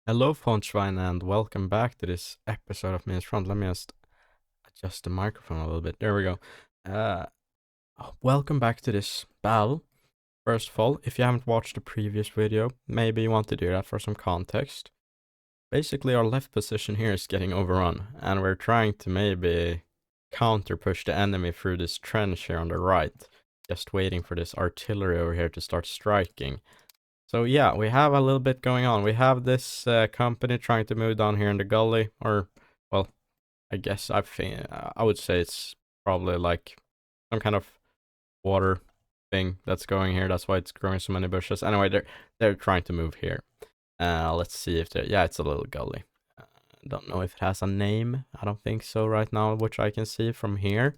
Hello, Fonschwein, and welcome back to this episode of Mius. Let me just adjust the microphone a little bit. There we go. Uh, Welcome back to this battle. First of all, if you haven't watched the previous video, maybe you want to do that for some context. Basically, our left position here is getting overrun, and we're trying to maybe counter push the enemy through this trench here on the right. Just waiting for this artillery over here to start striking. So yeah, we have a little bit going on. We have this company trying to move down here in the gully, or well, I guess I would say it's probably like some kind of water thing that's going here. That's why it's growing so many bushes. Anyway, they're trying to move here. Let's see if yeah, it's a little gully. Don't know if it has a name. I don't think so right now, which I can see from here.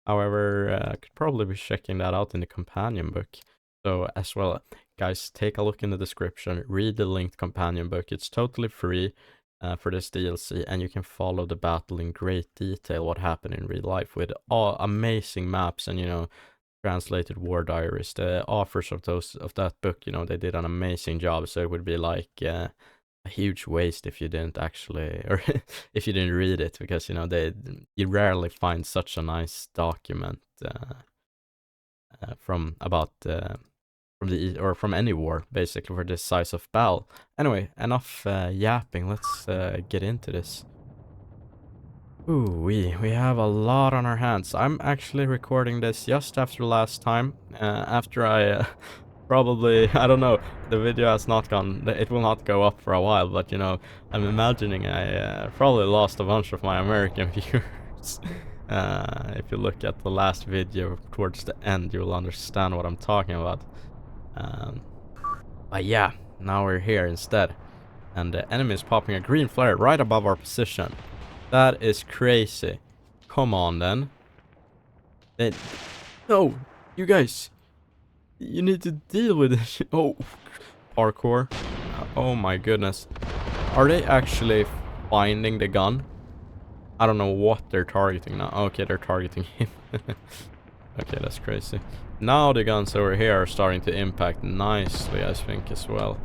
However, I could probably be checking that out in the companion book. So as well, guys, take a look in the description, read the linked companion book. It's totally free for this DLC, and you can follow the battle in great detail, what happened in real life, with all amazing maps and, translated war diaries. The authors of that book, they did an amazing job. So it would be like a huge waste if you didn't actually, or if you didn't read it, because you rarely find such a nice document from about from the or from any war, basically, for this size of battle. Anyway, enough yapping. Let's get into this. Ooh, we have a lot on our hands. I'm actually recording this just after last time. After I probably, I don't know, the video has not gone, it will not go up for a while, but I'm imagining I probably lost a bunch of my American viewers. If you look at the last video towards the end, you'll understand what I'm talking about. But yeah, now we're here instead. And the enemy is popping a green flare right above our position. That is crazy. Come on then. No, you guys. You need to deal with this. Oh, parkour. Oh my goodness. Are they actually finding the gun? I don't know what they're targeting now. Okay, they're targeting him. Okay, that's crazy. Now the guns over here are starting to impact nicely, I think, as well.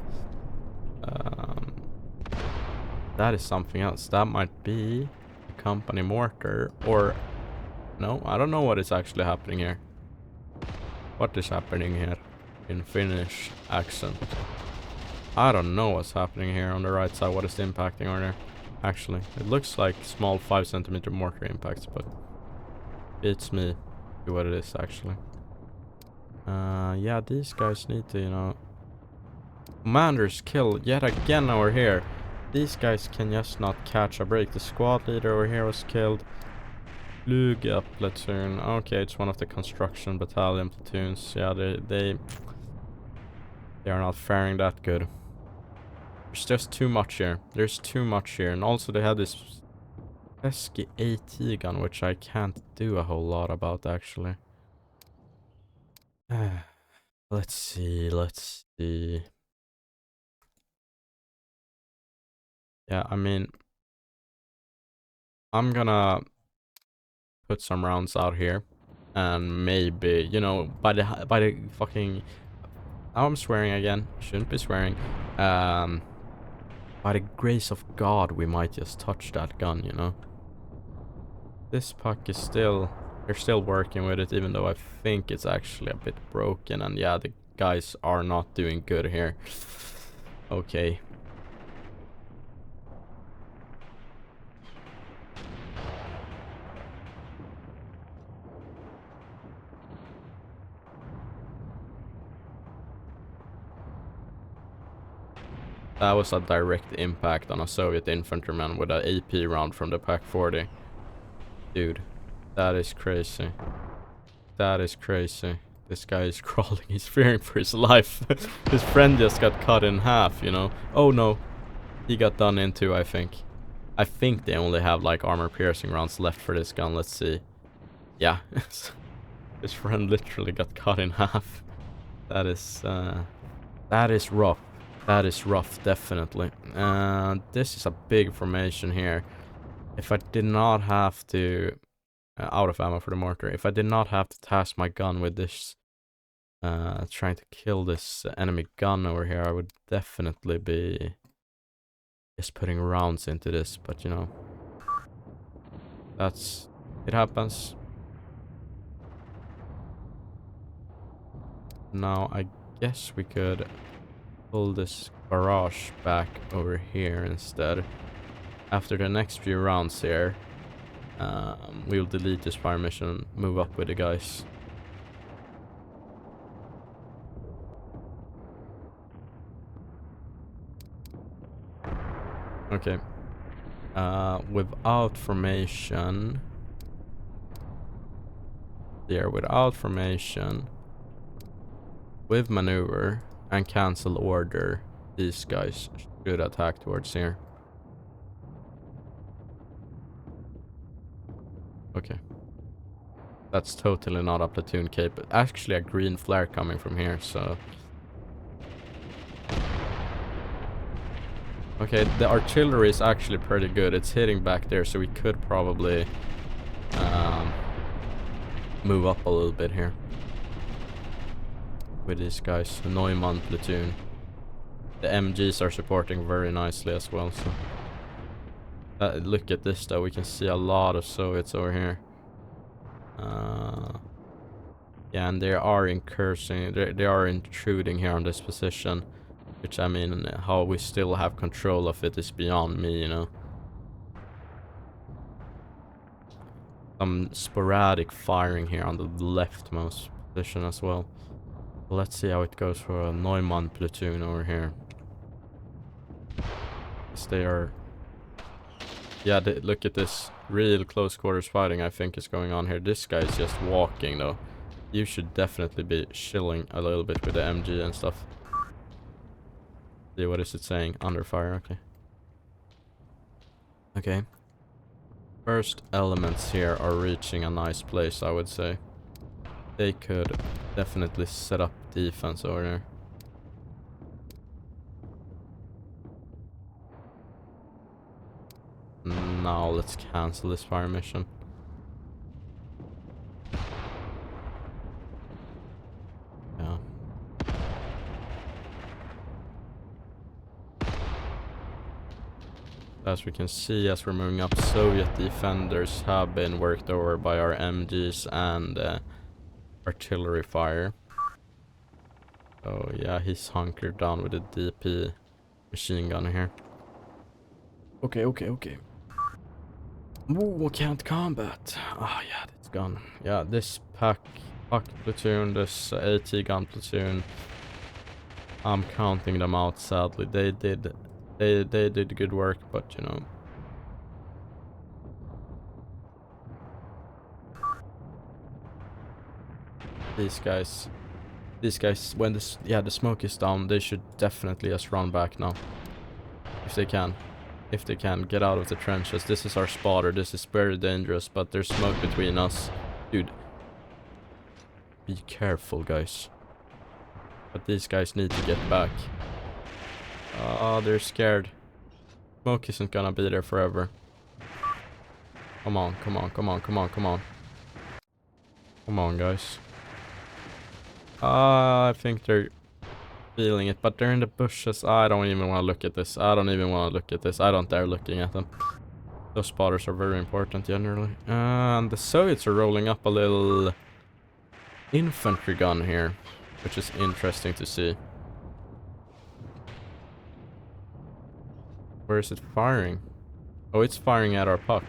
That is something else. That might be a company mortar, or no, I don't know what is actually happening here. What is happening here in Finnish accent? I don't know what's happening here on the right side. What is impacting on there? Actually, it looks like small 5 centimeter mortar impacts, but it's me. See what it is actually. Yeah, these guys need to, Commanders killed yet again over here. These guys can just not catch a break. The squad leader over here was killed. Fluga platoon. Okay, it's one of the construction battalion platoons. Yeah, they are not faring that good. There's just too much here. There's too much here. And also they have this pesky AT gun, which I can't do a whole lot about, actually. Let's see. Yeah, I mean, I'm gonna put some rounds out here. And maybe, by the fucking... Now I'm swearing again. Shouldn't be swearing. By the grace of God, we might just touch that gun. This puck is still... They're still working with it, even though I think it's actually a bit broken. And yeah, the guys are not doing good here. Okay. That was a direct impact on a Soviet infantryman with an AP round from the Pak-40. Dude, that is crazy. That is crazy. This guy is crawling. He's fearing for his life. His friend just got cut in half. Oh no. He got done in too, I think. I think they only have like armor-piercing rounds left for this gun. Let's see. Yeah. His friend literally got cut in half. That is rough. That is rough, definitely. This is a big formation here. If I did not have to... out of ammo for the mortar. If I did not have to task my gun with this... trying to kill this enemy gun over here, I would definitely be... just putting rounds into this, but you know, it happens. Now I guess we could pull this barrage back over here instead. After the next few rounds here, we'll delete this fire mission and move up with the guys. Okay. Without formation. There, without formation. With maneuver and cancel order, these guys should attack towards here. Okay. That's totally not a platoon cape. Actually a green flare coming from here, so... Okay, the artillery is actually pretty good. It's hitting back there, so we could probably move up a little bit here. With these guys, the Neumann platoon. The MGs are supporting very nicely as well, so... look at this though, we can see a lot of Soviets over here. Yeah, and they are they are intruding here on this position. Which, I mean, how we still have control of it is beyond me, you know. Some sporadic firing here on the leftmost position as well. Let's see how it goes for a Neumann platoon over here. They are... Yeah, look at this. Real close quarters fighting I think is going on here. This guy is just walking though. You should definitely be chilling a little bit with the MG and stuff. See, what is it saying? Under fire, okay. Okay. First elements here are reaching a nice place, I would say. They could definitely set up defense over there. Now let's cancel this fire mission. Yeah. As we can see, as we're moving up, Soviet defenders have been worked over by our MGs and artillery fire. Oh yeah, he's hunkered down with a DP machine gun here. Okay. Ooh, can't combat. Ah, yeah, it's gone. Yeah, this pack platoon, this AT gun platoon. I'm counting them out, sadly. They did good work, but you know. These guys, when the smoke is down, they should definitely just run back now. If they can. If they can, get out of the trenches. This is our spotter. This is very dangerous, but there's smoke between us. Dude. Be careful, guys. But these guys need to get back. Oh, they're scared. Smoke isn't gonna be there forever. Come on. Come on, guys. I think they're feeling it, but they're in the bushes. I don't even want to look at this. I don't dare looking at them. Those spotters are very important generally. And the Soviets are rolling up a little infantry gun here, which is interesting to see. Where is it firing? Oh, it's firing at our puck.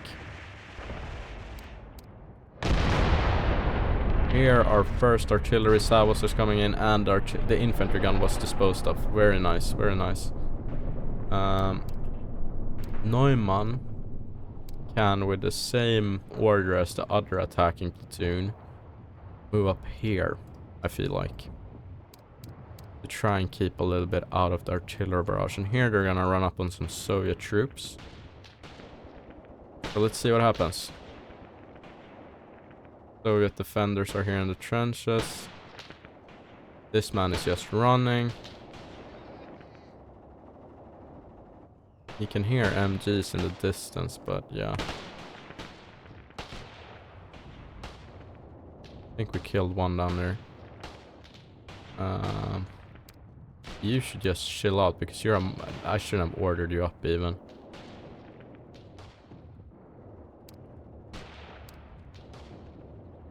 Here our first artillery salvos is coming in, and the infantry gun was disposed of. Very nice, very nice. Neumann can, with the same order as the other attacking platoon, move up here, I feel like. To try and keep a little bit out of the artillery barrage. And here they're gonna run up on some Soviet troops. So let's see what happens. Soviet defenders are here in the trenches. This man is just running. You can hear MGs in the distance, but yeah. I think we killed one down there. You should just chill out because you're I shouldn't have ordered you up even.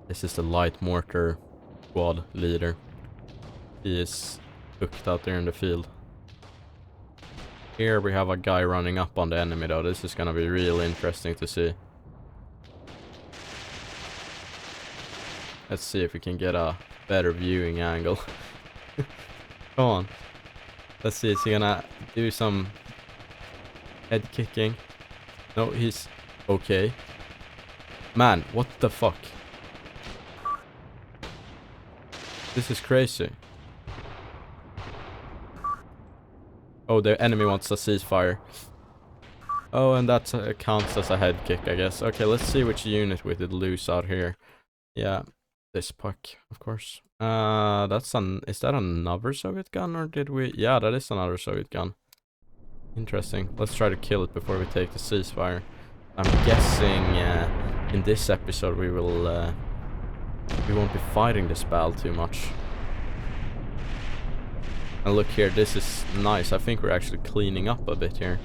This is the light mortar squad leader. He is hooked out there in the field. Here we have a guy running up on the enemy though. This is gonna be real interesting to see. Let's see if we can get a better viewing angle. Come on. Let's see, is he gonna do some head kicking? No, he's okay. Man, what the fuck? This is crazy. Oh, the enemy wants a ceasefire. Oh, and that counts as a head kick, I guess. Okay, let's see which unit we did lose out here. Yeah, this puck, of course. Is that another Soviet gun, or did we? Yeah, that is another Soviet gun. Interesting. Let's try to kill it before we take the ceasefire. I'm guessing in this episode we won't be fighting this battle too much. And look here, this is nice. I think we're actually cleaning up a bit here.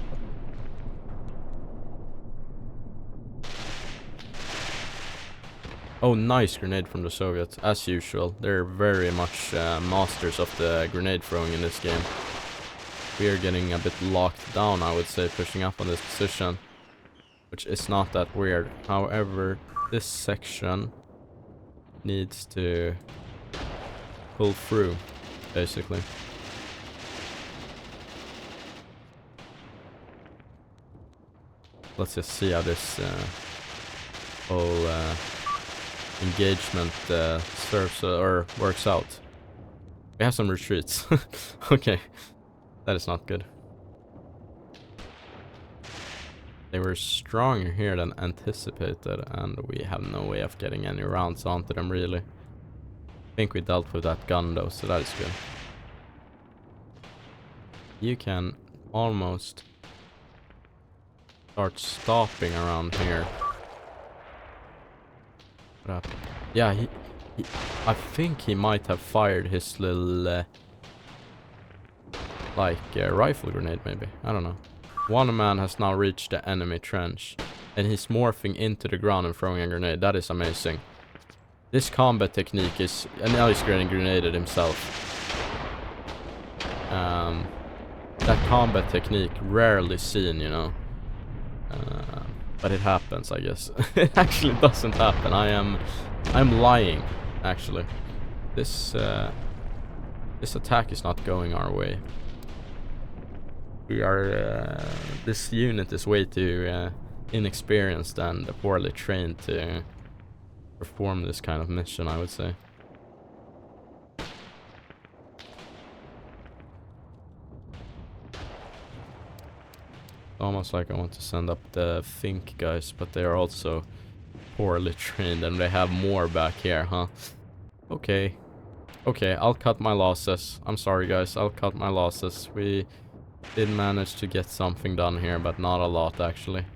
Oh, nice grenade from the Soviets, as usual. They're very much masters of the grenade throwing in this game. We are getting a bit locked down, I would say, pushing up on this position. Which is not that weird. However, this section needs to pull through, basically. Let's just see how this whole engagement serves or works out. We have some retreats. Okay, that is not good. They were stronger here than anticipated, and we have no way of getting any rounds onto them, really. I think we dealt with that gun, though, so that is good. You can almost start stopping around here. Yeah, I think he might have fired his little rifle grenade, maybe. I don't know. One man has now reached the enemy trench, and he's morphing into the ground and throwing a grenade. That is amazing. This combat technique is... And now he's getting grenaded himself. That combat technique, rarely seen, you know. But it happens, I guess. It actually doesn't happen. I'm lying, actually. This attack is not going our way. We are... this unit is way too inexperienced and poorly trained to perform this kind of mission, I would say. Almost like I want to send up the Fink guys, but they are also poorly trained and they have more back here, huh? Okay. Okay, I'll cut my losses. I'm sorry, guys. I'll cut my losses. We did manage to get something done here, but not a lot, actually.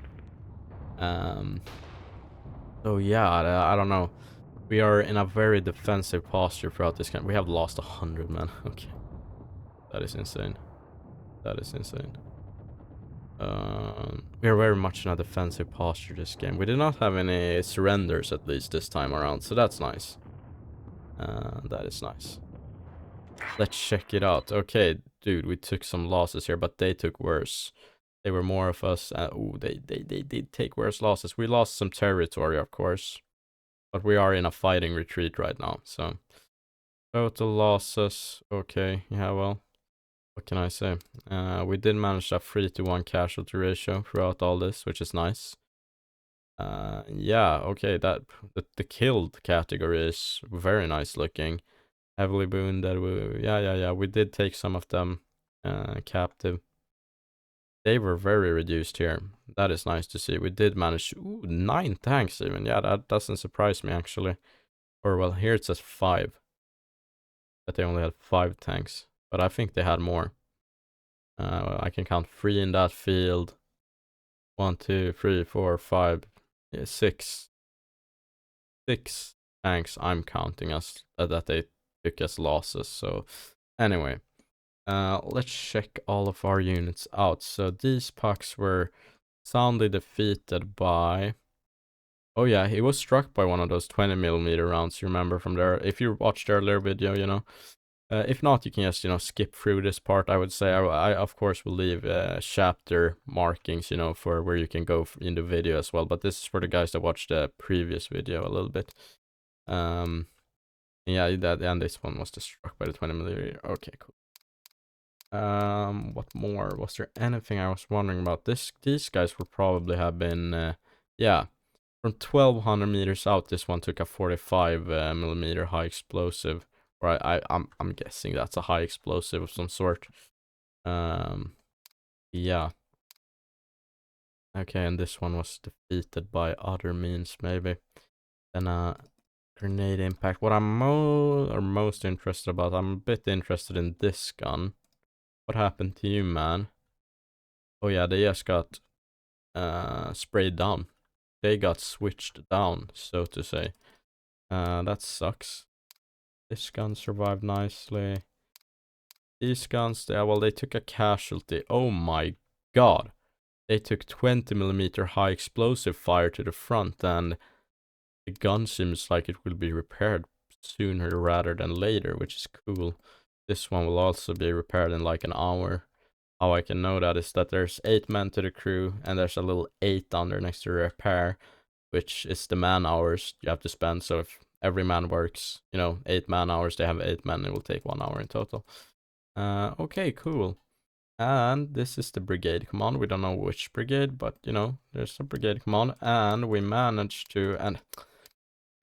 So yeah, I don't know. We are in a very defensive posture throughout this game. We have lost 100 men. Okay. That is insane. That is insane. We are very much in a defensive posture this game. We did not have any surrenders, at least this time around, so that's nice. That is nice. Let's check it out. Okay, dude, we took some losses here, but they took worse. They were more of us. They did take worse losses. We lost some territory, of course, but we are in a fighting retreat right now, so... Total losses. Okay, yeah, well... What can I say? We did manage a 3-to-1 casualty ratio throughout all this, which is nice. Yeah, okay, the killed category is very nice looking. Heavily wounded. Yeah. We did take some of them captive. They were very reduced here. That is nice to see. We did manage 9 tanks even. Yeah, that doesn't surprise me actually. Or well, here it says 5. But they only had 5 tanks. But I think they had more. I can count 3 in that field. 1, 2, 3, 4, 5, 6. 6 tanks I'm counting as that they took as losses. So anyway, Let's check all of our units out. So these pucks were soundly defeated by... Oh yeah, he was struck by one of those 20mm rounds, you remember from there. If you watched the earlier video, you know. If not, you can just, you know, skip through this part. I would say I of course will leave chapter markings, you know, for where you can go in the video as well. But this is for the guys that watched the previous video a little bit. Yeah, that, and this one was just struck by the 20mm. Okay, cool. What more? Was there anything I was wondering about? These guys would probably have been, yeah, from 1200 meters out. This one took a 45mm high explosive. Or I'm guessing that's a high explosive of some sort. Yeah. Okay, and this one was defeated by other means, maybe. Then grenade impact. What I'm most interested about, I'm a bit interested in this gun. What happened to you, man? Oh yeah, they just got sprayed down. They got switched down, so to say. That sucks. This gun survived nicely. These guns, yeah, well, they took a casualty. Oh my god. They took 20mm high explosive fire to the front, and the gun seems like it will be repaired sooner rather than later, which is cool. This one will also be repaired in like an hour. How I can know that is that there's 8 men to the crew, and there's a little 8 under next to repair, which is the man hours you have to spend. So if every man works, you know, 8 man hours, they have 8 men, it will take 1 hour in total. Okay, cool. And this is the brigade command. We don't know which brigade, but you know, there's a brigade command, and we managed to, and of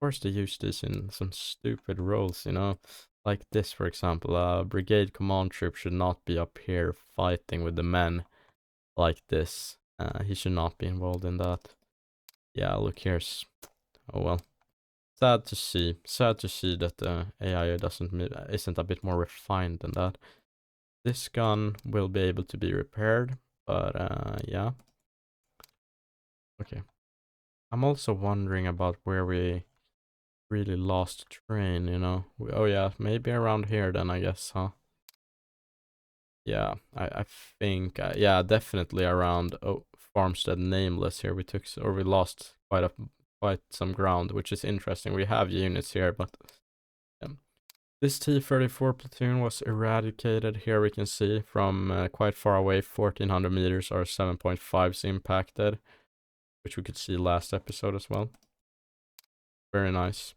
course they use this in some stupid roles, you know, like this, for example. A brigade command troop should not be up here fighting with the men like this. He should not be involved in that. Yeah, look, here's, oh well. Sad to see that the AI isn't a bit more refined than that. This gun will be able to be repaired, but yeah. Okay. I'm also wondering about where we really lost train, you know. Oh yeah, maybe around here then, I guess, huh? Yeah, I think, yeah, definitely around Farmstead Nameless here. We lost quite some ground, which is interesting. We have units here, but yeah. This T-34 platoon was eradicated. Here we can see from quite far away, 1400 meters, our 7.5s impacted, which we could see last episode as well. Very nice.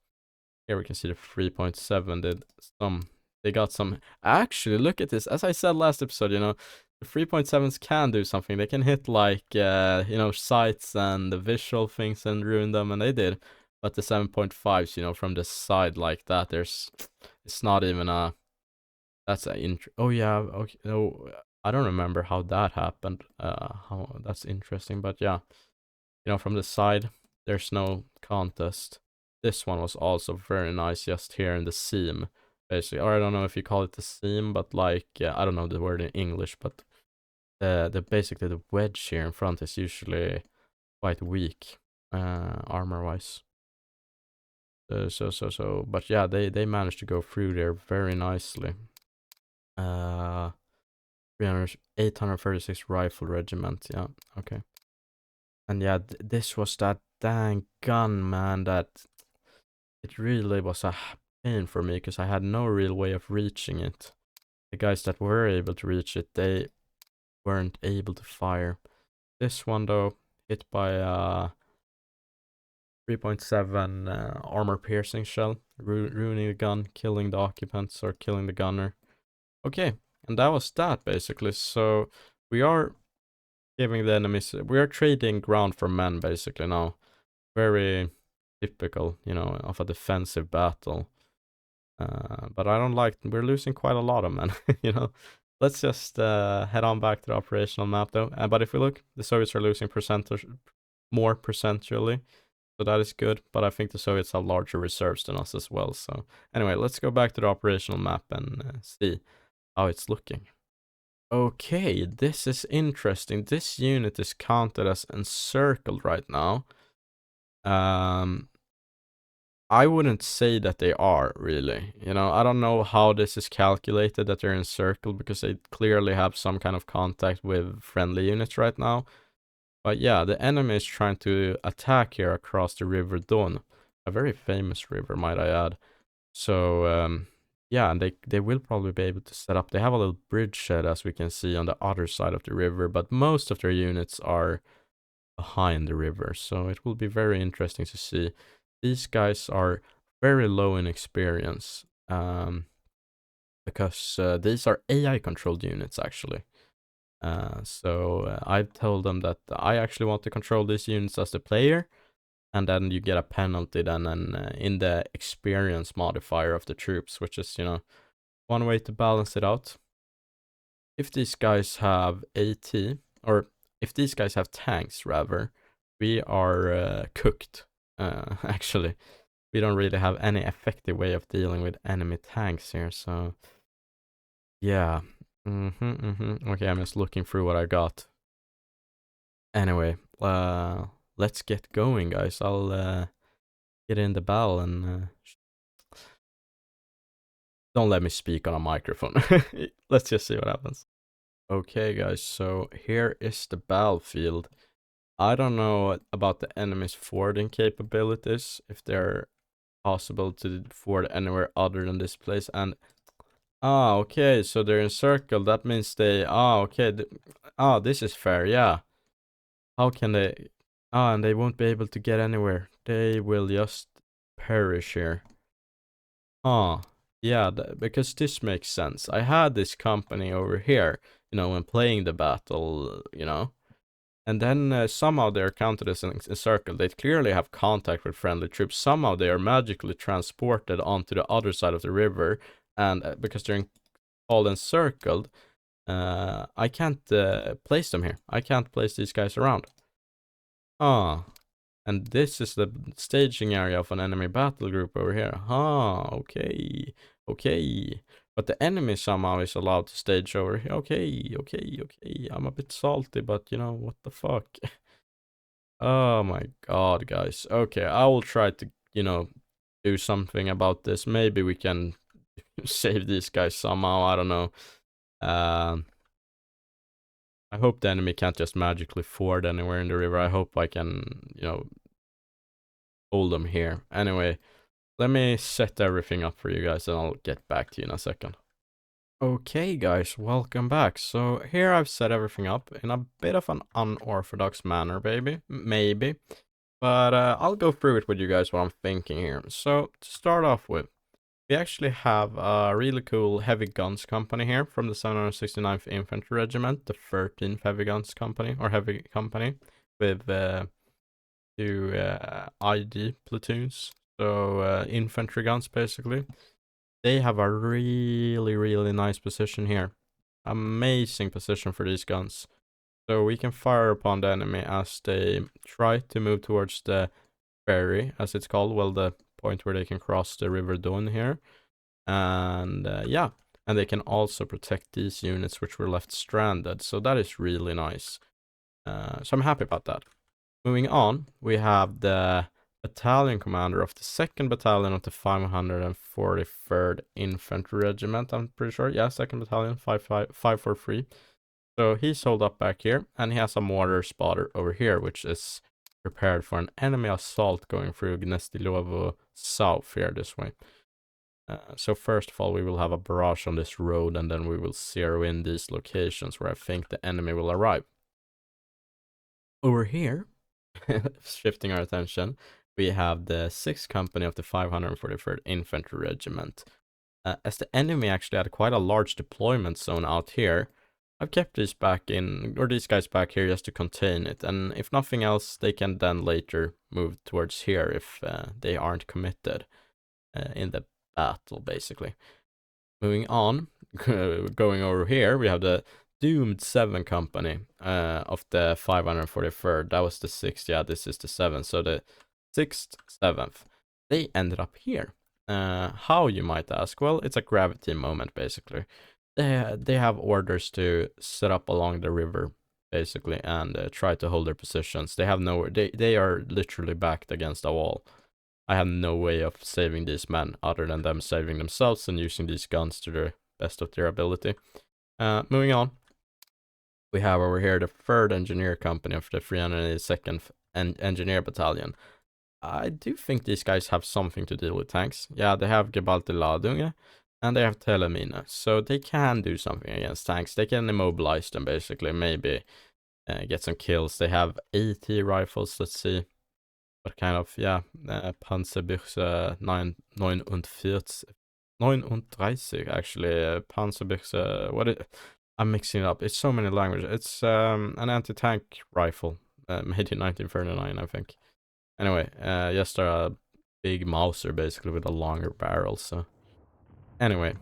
Here we can see the 3.7 they got some, actually, look at this. As I said last episode, you know, the 3.7s can do something. They can hit like, you know, sights and the visual things and ruin them, and they did. But the 7.5s, you know, from the side like that, it's not even a, that's a oh yeah, okay, no, I don't remember how that happened. How that's interesting, but yeah, you know, from the side, there's no contest. This one was also very nice, just here in the seam, basically. Or I don't know if you call it the seam, but like, I don't know the word in English, but basically the wedge here in front is usually quite weak, armor wise. But yeah, they managed to go through there very nicely. 836 rifle regiment, yeah, okay. And yeah, this was that dang gun, man, that it really was a pain for me, because I had no real way of reaching it. The guys that were able to reach it, they weren't able to fire. This one, though, hit by a 3.7 armor piercing shell, ruining the gun, killing the occupants, or killing the gunner. Okay, and that was that, basically. So we are giving the enemies, we are trading ground for men, basically, now. Very typical, you know, of a defensive battle. But I don't like, we're losing quite a lot of men, you know. Let's just head on back to the operational map, though. But if we look, the Soviets are losing more percentually, so that is good. But I think the Soviets have larger reserves than us as well. So anyway, let's go back to the operational map and see how it's looking. Okay, this is interesting. This unit is counted as encircled right now. I wouldn't say that they are really. You know, I don't know how this is calculated that they're encircled because they clearly have some kind of contact with friendly units right now. But yeah, the enemy is trying to attack here across the River Don, a very famous river, might I add. So yeah, and they will probably be able to set up. They have a little bridgehead, as we can see, on the other side of the river, but most of their units are behind the river. So it will be very interesting to see. These guys are very low in experience because these are AI controlled units actually. I've told them that I actually want to control these units as the player, and then you get a penalty then in the experience modifier of the troops, which is, you know, one way to balance it out. If these guys have AT, or if these guys have tanks rather, we are cooked. Actually, we don't really have any effective way of dealing with enemy tanks here, so yeah. Okay, I'm just looking through what I got. Anyway, let's get going, guys. I'll get in the battle and don't let me speak on a microphone. Let's just see what happens. Okay, guys, so here is the battlefield. I don't know about the enemy's fording capabilities, if they're possible to ford anywhere other than this place. And okay, so they're encircled. That means they okay. This is fair. Yeah. How can they? And they won't be able to get anywhere. They will just perish here. Yeah, because this makes sense. I had this company over here, you know, when playing the battle, you know, and then somehow they're counted as encircled. They clearly have contact with friendly troops. Somehow they are magically transported onto the other side of the river, and because they're all encircled, I can't place them here. I can't place these guys around. And this is the staging area of an enemy battle group over here. Okay. Okay. But the enemy somehow is allowed to stage over here. Okay. I'm a bit salty, but you know, what the fuck? Oh my god, guys. Okay, I will try to, you know, do something about this. Maybe we can save these guys somehow. I don't know. I hope the enemy can't just magically ford anywhere in the river. I hope I can, you know, hold them here. Anyway, let me set everything up for you guys and I'll get back to you in a second. Okay guys, welcome back. So here I've set everything up in a bit of an unorthodox manner, maybe. But I'll go through it with you guys what I'm thinking here. So to start off with, we actually have a really cool heavy guns company here from the 769th Infantry Regiment, the 13th heavy guns company, or heavy company, with two ID platoons, so infantry guns basically. They have a really nice position here. Amazing position for these guns. So we can fire upon the enemy as they try to move towards the ferry, as it's called, well, the point where they can cross the River Don here. And yeah, and they can also protect these units which were left stranded. So that is really nice. So I'm happy about that. Moving on, we have the battalion commander of the 2nd Battalion of the 543rd Infantry Regiment, I'm pretty sure. Yeah, 2nd Battalion, 543. So he's holed up back here, and he has a mortar spotter over here, which is prepared for an enemy assault going through Gnestilovo south here this way. So first of all, we will have a barrage on this road, and then we will zero in these locations where I think the enemy will arrive. Over here, shifting our attention, we have the 6th Company of the 543rd Infantry Regiment. As the enemy actually had quite a large deployment zone out here, I've kept these guys back here just to contain it, and if nothing else, they can then later move towards here if they aren't committed in the battle, basically. Moving on, going over here, we have the doomed 7 Company of the 543rd. That was the 6th. Yeah, this is the 7th. So the 6th, 7th, they ended up here. How, you might ask? Well, it's a gravity moment, basically. They have orders to set up along the river, basically, and try to hold their positions. They have nowhere. They are literally backed against a wall. I have no way of saving these men other than them saving themselves and using these guns to the best of their ability. Moving on. We have over here the 3rd Engineer Company of the 382nd Engineer Battalion. I do think these guys have something to deal with tanks. Yeah, they have Geballte Ladunge and they have Telemine, so they can do something against tanks. They can immobilize them basically, maybe get some kills. They have AT rifles, let's see. What kind of, yeah, Panzerbüchse 39 actually, Panzerbüchse, I'm mixing it up. It's so many languages. It's an anti-tank rifle, made in 1939, I think. Anyway, yes, they're a big Mauser basically with a longer barrel, so. Anyway,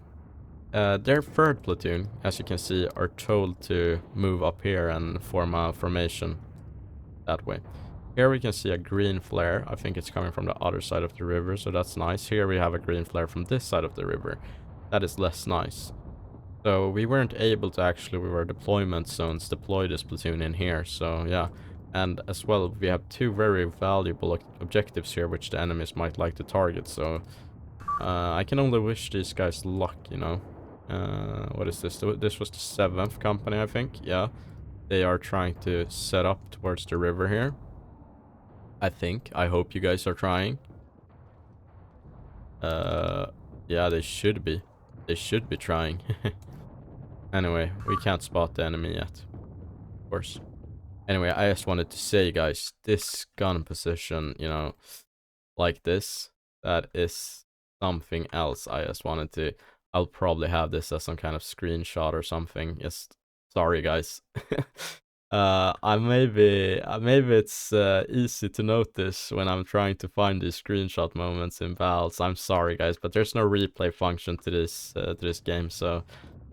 their 3rd platoon, as you can see, are told to move up here and form a formation that way. Here we can see a green flare. I think it's coming from the other side of the river, so that's nice. Here we have a green flare from this side of the river. That is less nice. So we weren't able to actually, with our deployment zones, deploy this platoon in here, so yeah. And as well, we have 2 very valuable objectives here, which the enemies might like to target, so I can only wish these guys luck, you know. What is this? This was the 7th company, I think. Yeah, they are trying to set up towards the river here. I hope you guys are trying. Yeah, they should be. They should be trying. Anyway, we can't spot the enemy yet. Of course. Anyway, I just wanted to say, guys, this gun position, you know, like this, that is something else. I just wanted to, I'll probably have this as some kind of screenshot or something. Just, sorry, guys. Maybe it's easy to notice when I'm trying to find these screenshot moments in battles. I'm sorry, guys, but there's no replay function to this game, so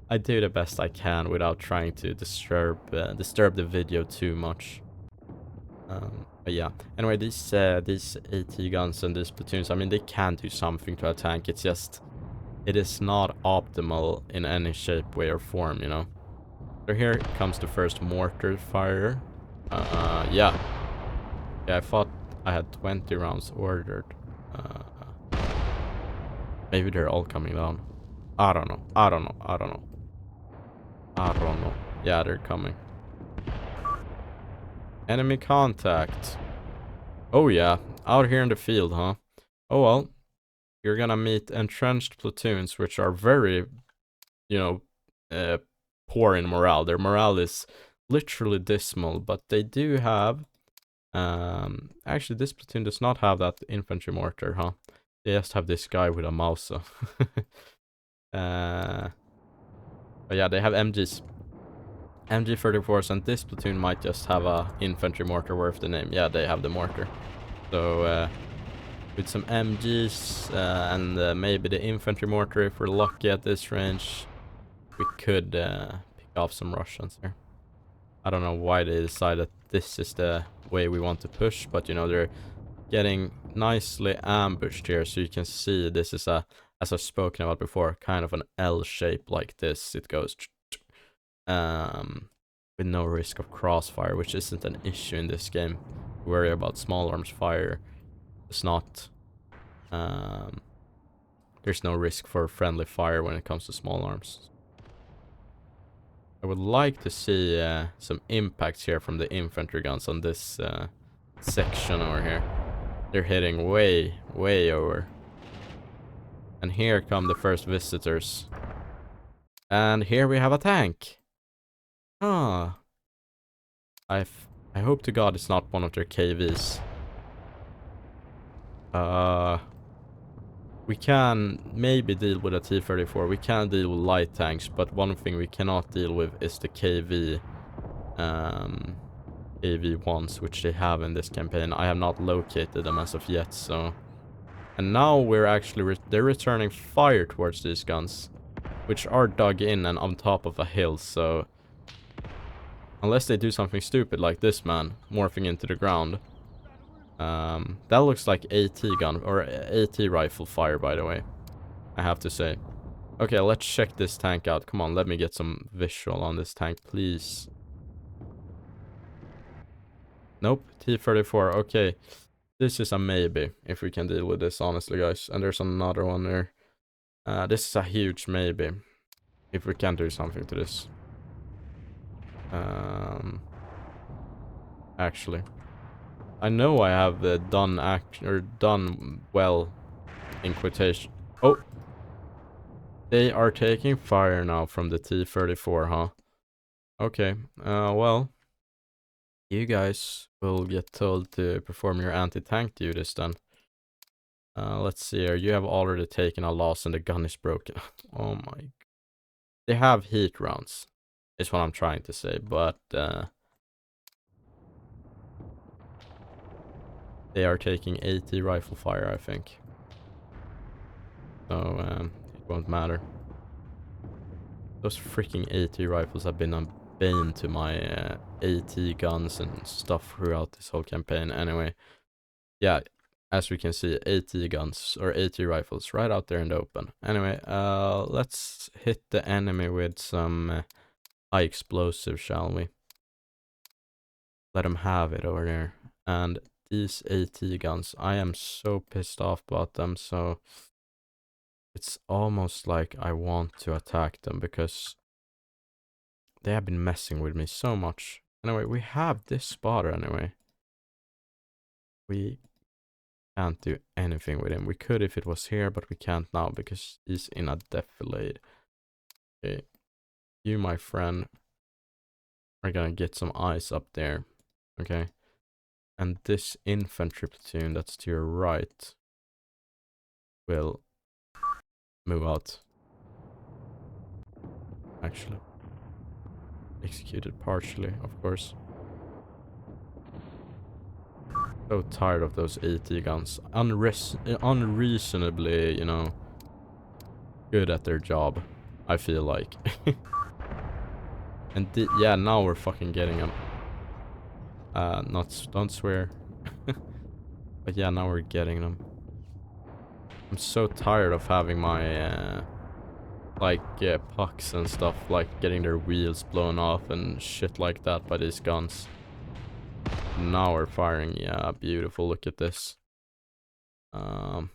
I do the best I can without trying to disturb the video too much. But yeah. Anyway, these AT guns and these platoons, I mean, they can do something to a tank. It's just, it is not optimal in any shape, way, or form, you know. So here comes the first mortar fire. Yeah. Yeah, I thought I had 20 rounds ordered. Maybe they're all coming down. I don't know. Yeah, they're coming. Enemy contact. Oh yeah, out here in the field, huh? Oh well. You're gonna meet entrenched platoons, which are very, you know, poor in morale. Their morale is literally dismal, but they do have, actually this platoon does not have that infantry mortar, huh? They just have this guy with a mouse. But yeah, they have MGs. MG34s, and this platoon might just have a infantry mortar worth the name. Yeah, they have the mortar. So, with some MGs and maybe the infantry mortar, if we're lucky at this range, we could pick off some Russians here. I don't know why they decided this is the way we want to push, but you know, they're getting nicely ambushed here, so you can see this is a, as I've spoken about before, kind of an L shape like this. It goes with no risk of crossfire, which isn't an issue in this game. Worry about small arms fire. It's not, there's no risk for friendly fire when it comes to small arms. I would like to see some impacts here from the infantry guns on this section over here. They're hitting way over. And here come the first visitors. And here we have a tank. Ah. I hope to God it's not one of their KVs. We can maybe deal with a T-34. We can deal with light tanks, but one thing we cannot deal with is the KV KV-1s, which they have in this campaign. I have not located them as of yet, so. And now we're actually they're returning fire towards these guns, which are dug in and on top of a hill, so unless they do something stupid like this man morphing into the ground. That looks like AT gun or AT rifle fire, by the way, I have to say. Okay, let's check this tank out. Come on, let me get some visual on this tank, please. Nope, T-34. Okay, This is a maybe, if we can deal with this, honestly, guys. And there's another one there. This is a huge maybe, if we can do something to this. Actually, I know I have done well in quotation. Oh, they are taking fire now from the T-34, huh? Okay. Well, you guys will get told to perform your anti-tank duties then. Let's see here. You have already taken a loss and the gun is broken. Oh my. They have heat rounds, is what I'm trying to say, but they are taking 80 rifle fire, I think. So, it won't matter. Those freaking AT rifles have been a bane to my AT guns and stuff throughout this whole campaign. Anyway, yeah, as we can see, AT guns or AT rifles right out there in the open. Anyway, let's hit the enemy with some high explosive, shall we? Let them have it over there. And these AT guns, I am so pissed off about them, so it's almost like I want to attack them because they have been messing with me so much. Anyway, we have this spotter anyway. We can't do anything with him. We could if it was here, but we can't now because he's in a defilade. Okay. You, my friend, are gonna get some eyes up there. Okay. And this infantry platoon that's to your right will move out. Actually. Executed partially, of course. So tired of those AT guns. Unreasonably, you know, good at their job, I feel like. And yeah, now we're fucking getting them. Don't swear. But yeah, now we're getting them. I'm so tired of having my pucks and stuff, like getting their wheels blown off and shit like that by these guns. Now we're firing. Yeah, beautiful. Look at this. The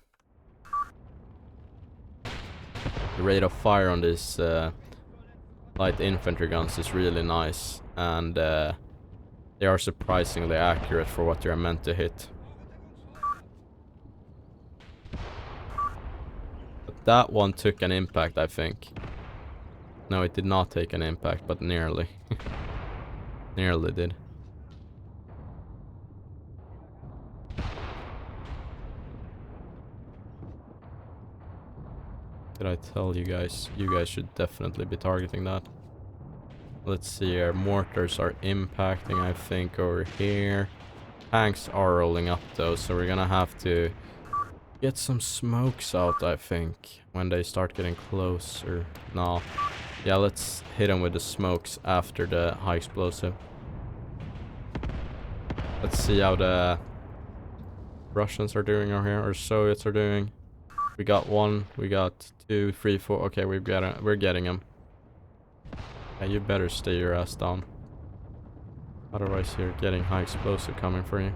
rate of fire on these light infantry guns is really nice, and they are surprisingly accurate for what they're meant to hit. But that one took an impact, I think. No, it did not take an impact, but nearly. Nearly did. Did I tell you guys? You guys should definitely be targeting that. Let's see here. Mortars are impacting, I think, over here. Tanks are rolling up, though, so we're gonna have to get some smokes out, I think, when they start getting closer. No. Yeah, let's hit them with the smokes after the high explosive. Let's see how the Russians are doing over here, or Soviets are doing. We got one, we got 2, 3, 4. Okay, we're getting them. Yeah, you better stay your ass down. Otherwise you're getting high explosive coming for you.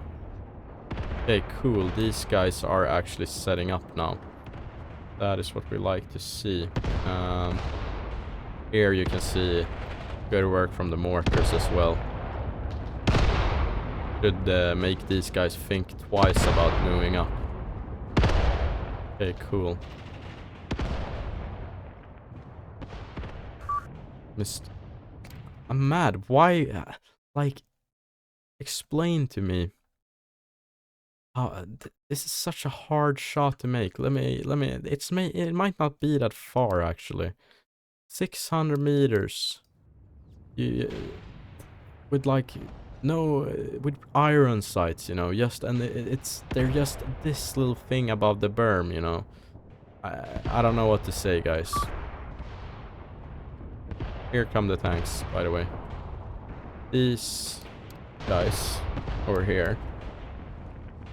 Okay, cool. These guys are actually setting up now. That is what we like to see. Here you can see good work from the mortars as well. Should make these guys think twice about moving up. Okay, cool. I'm mad. Why? Like, explain to me. This is such a hard shot to make. Let me. It might not be that far actually. 600 meters. With like with iron sights, you know. They're just this little thing above the berm, you know. I don't know what to say, guys. Here come the tanks, by the way. These guys over here.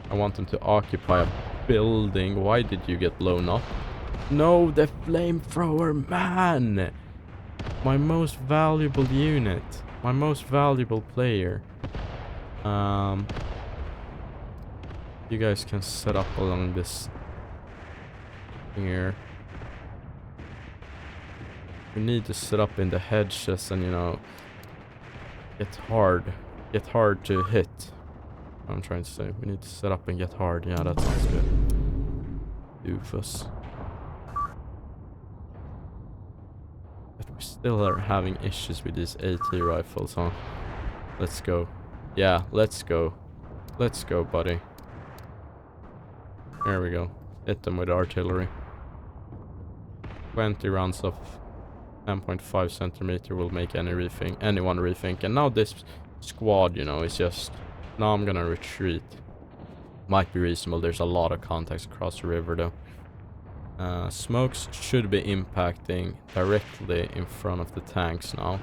I want them to occupy a building. Why did you get blown up? No, the flamethrower, man! My most valuable unit. My most valuable player. You guys can set up along this here. We need to set up in the hedges and, you know, get hard to hit. I'm trying to say, we need to set up and get hard. Yeah, that sounds good. Doofus. But we still are having issues with these AT rifles, huh? Let's go. Yeah, let's go. Let's go, buddy. There we go. Hit them with artillery. 20 rounds of 10.5 centimeter will make anyone rethink. And now this squad, you know, is just... Now I'm gonna retreat. Might be reasonable. There's a lot of contacts across the river, though. Smokes should be impacting directly in front of the tanks now.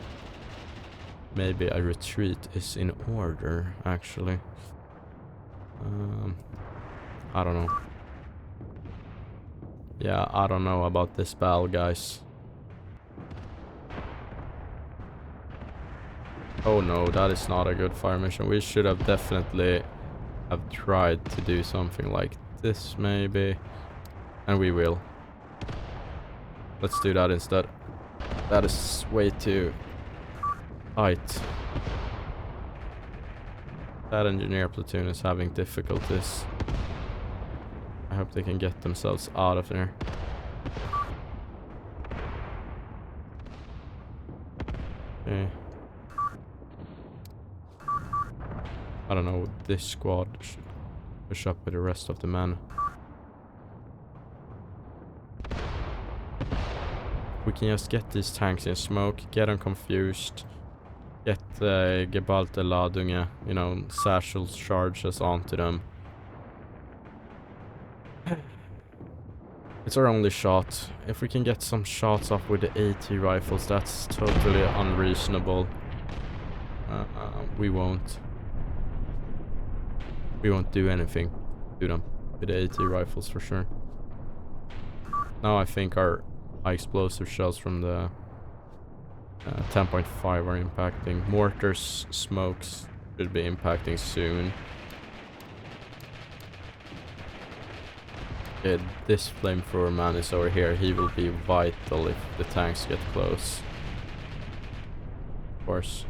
Maybe a retreat is in order, actually. I don't know. Yeah, I don't know about this battle, guys. Oh no, that is not a good fire mission. We should have definitely have tried to do something like this, maybe. And we will. Let's do that instead. That is way too tight. That engineer platoon is having difficulties. I hope they can get themselves out of there. Okay. I don't know, this squad should push up with the rest of the men. We can just get these tanks in smoke, get them confused, get Gebalte Ladunge, you know, satchel charges onto them. It's our only shot. If we can get some shots off with the AT rifles, that's totally unreasonable. We won't do anything to them with the AT rifles for sure. Now I think our high explosive shells from the 10.5 are impacting. Mortars, smokes should be impacting soon. Okay, this flamethrower man is over here. He will be vital if the tanks get close. Of course.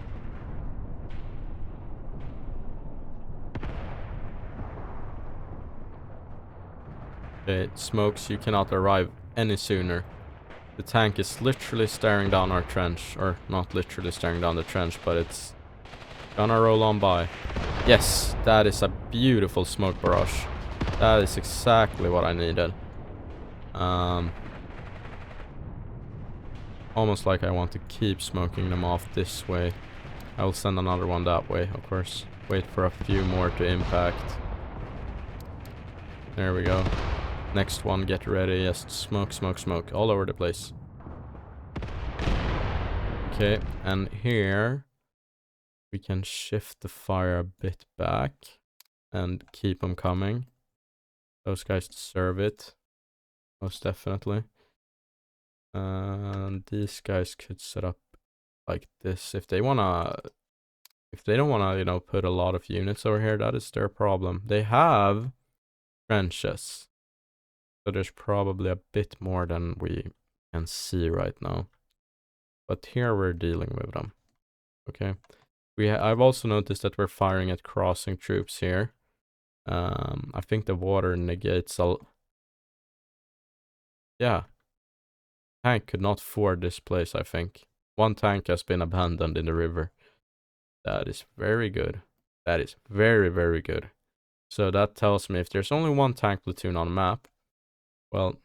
Okay, smokes, you cannot arrive any sooner. The tank is literally staring down our trench. Or not literally staring down the trench, but it's gonna roll on by. Yes, that is a beautiful smoke barrage. That is exactly what I needed. Almost like I want to keep smoking them off this way. I will send another one that way, of course. Wait for a few more to impact. There we go. Next one, get ready. Just smoke, smoke, smoke. All over the place. Okay, and here we can shift the fire a bit back and keep them coming. Those guys deserve it. Most definitely. And these guys could set up like this. If they don't wanna, you know, put a lot of units over here, that is their problem. They have trenches. So there's probably a bit more than we can see right now. But here we're dealing with them. Okay. I've also noticed that we're firing at crossing troops here. I think the water negates all. Yeah. Tank could not ford this place, I think. One tank has been abandoned in the river. That is very good. That is very, very good. So that tells me if there's only one tank platoon on the map, well,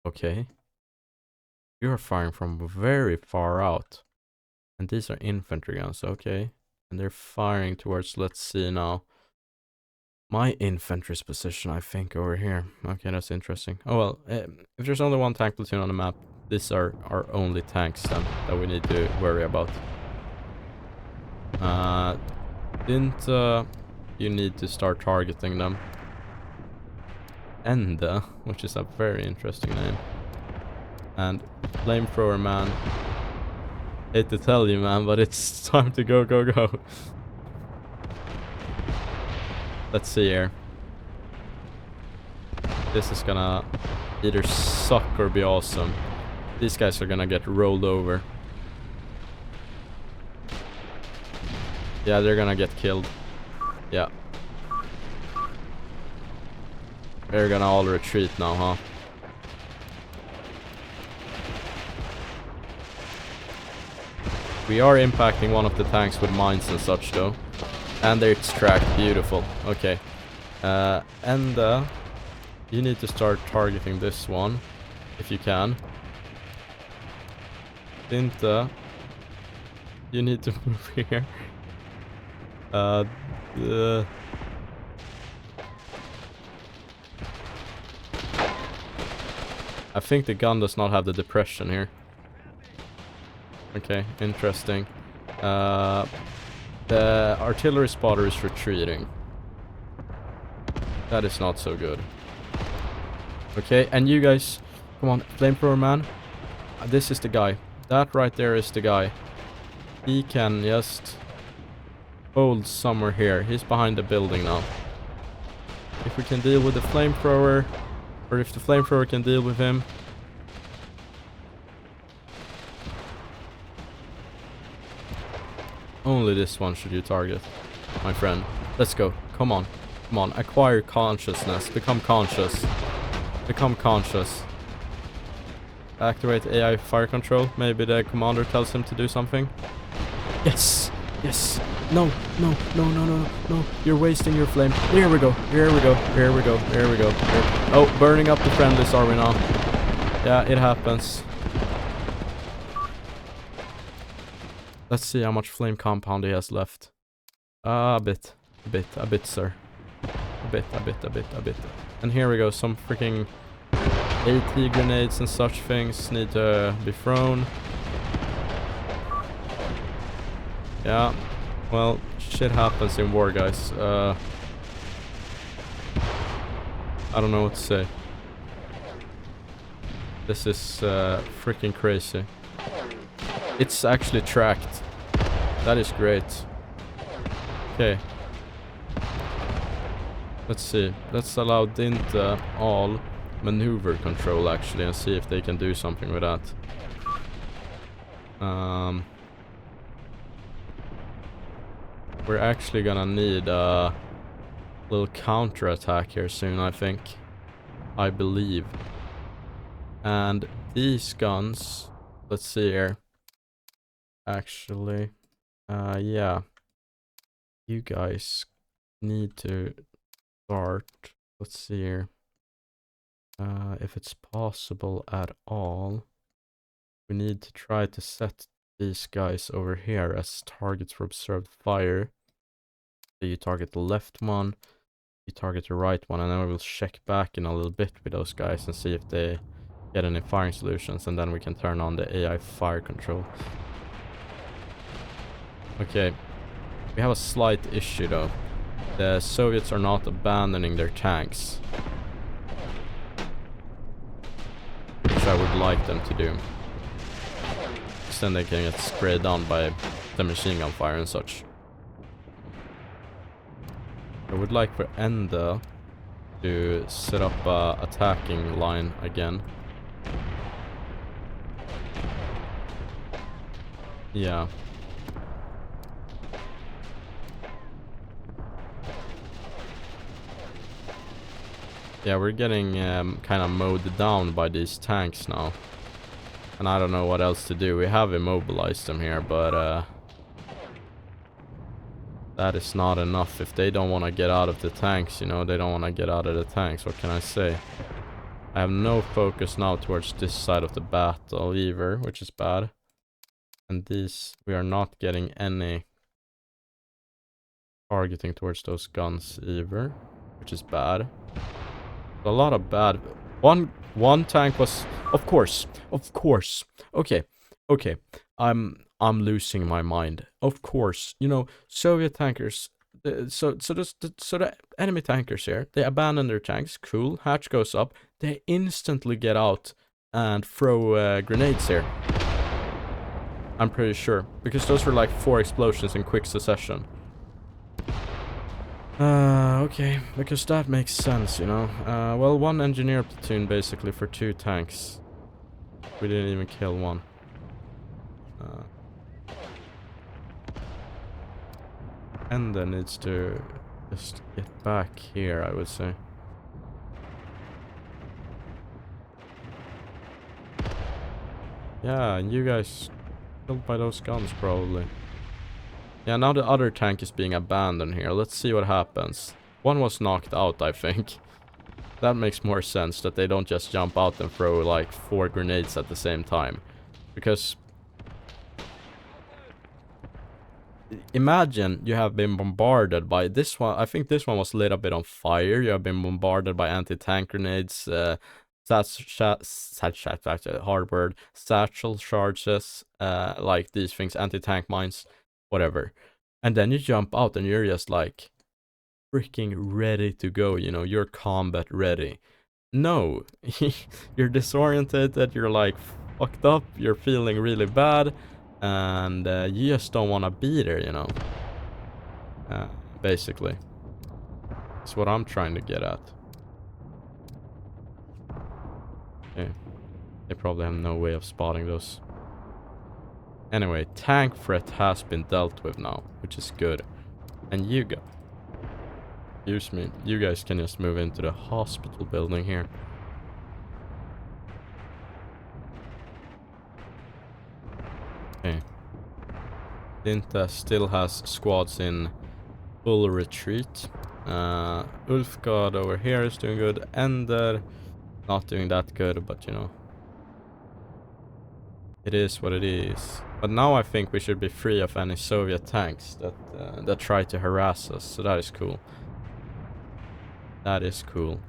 okay. You're firing from very far out. And these are infantry guns, okay. And they're firing towards, let's see now. My infantry's position, I think, over here. Okay, that's interesting. Oh, well, if there's only one tank platoon on the map, these are our only tanks then that we need to worry about. Didn't you need to start targeting them? Enda, which is a very interesting name. And flamethrower man. Hate to tell you, man, but it's time to go, go, go. Let's see here. This is gonna either suck or be awesome. These guys are gonna get rolled over. Yeah, they're gonna get killed. Yeah. They're gonna all retreat now, huh? We are impacting one of the tanks with mines and such, though. And it's tracked. Beautiful. Okay. You need to start targeting this one, if you can. Dinta, you need to move here. I think the gun does not have the depression here. Okay, interesting. The artillery spotter is retreating. That is not so good. Okay, and you guys, come on, flamethrower man. This is the guy. That right there is the guy. He can just hold somewhere here. He's behind the building now. If we can deal with the flamethrower, or if the flamethrower can deal with him. Only this one should you target, my friend. Let's go. Come on. Come on. Acquire consciousness. Become conscious. Become conscious. Activate AI fire control. Maybe the commander tells him to do something. Yes! Yes! No! No! No! No! No! No! You're wasting your flame. Here we go! Here we go! Here we go! Here we go! Oh, burning up the friendlies are we now? Yeah, it happens. Let's see how much flame compound he has left. A bit, sir. A bit. And here we go, some freaking AT grenades and such things need to be thrown. Yeah, well, shit happens in war, guys. I don't know what to say. This is freaking crazy. It's actually tracked. That is great. Okay. Let's see. Let's allow Dinta all maneuver control actually and see if they can do something with that. We're actually gonna need a little counter attack here soon, I think. I believe. And these guns, let's see here. Actually, yeah. You guys need to start. Let's see here. If it's possible at all, we need to try to set these guys over here as targets for observed fire. So you target the left one, you target the right one, and then we will check back in a little bit with those guys and see if they get any firing solutions, and then we can turn on the AI fire control. Okay, we have a slight issue though. The Soviets are not abandoning their tanks, which I would like them to do. Because then they can get sprayed down by the machine gun fire and such. I would like for Enda to set up a attacking line again. Yeah. Yeah, we're getting kind of mowed down by these tanks now. And I don't know what else to do. We have immobilized them here, but that is not enough. If they don't want to get out of the tanks, you know, they don't want to get out of the tanks. What can I say? I have no focus now towards this side of the battle either, which is bad. And these, we are not getting any targeting towards those guns either, which is bad. A lot of bad. One tank was, of course. Okay. I'm losing my mind. Of course, you know, Soviet tankers. So the enemy tankers here, they abandon their tanks. Cool. Hatch goes up. They instantly get out and throw grenades here. I'm pretty sure, because those were like 4 explosions in quick succession. Okay, because that makes sense, you know. Well, one engineer platoon basically for 2 tanks. We didn't even kill one. And then needs to just get back here, I would say. Yeah, and you guys killed by those guns, probably. Yeah, now the other tank is being abandoned here. Let's see what happens. One was knocked out, I think. That makes more sense, that they don't just jump out and throw like 4 grenades at the same time. Because imagine you have been bombarded by this one. I think this one was lit a bit on fire. You have been bombarded by anti-tank grenades, hard word, satchel charges, like these things, anti-tank mines, whatever. And then you jump out and you're just like freaking ready to go, you know, you're combat ready. No, you're disoriented, you're like fucked up, you're feeling really bad, and you just don't want to be there, you know. Basically. That's what I'm trying to get at. Okay. They probably have no way of spotting those. Anyway, tank threat has been dealt with now, which is good. And you go. Excuse me. You guys can just move into the hospital building here. Okay. Dinta still has squads in full retreat. Ulfgard over here is doing good. Ender not doing that good, but you know. It is what it is. But now I think we should be free of any Soviet tanks that try to harass us. So that is cool. That is cool.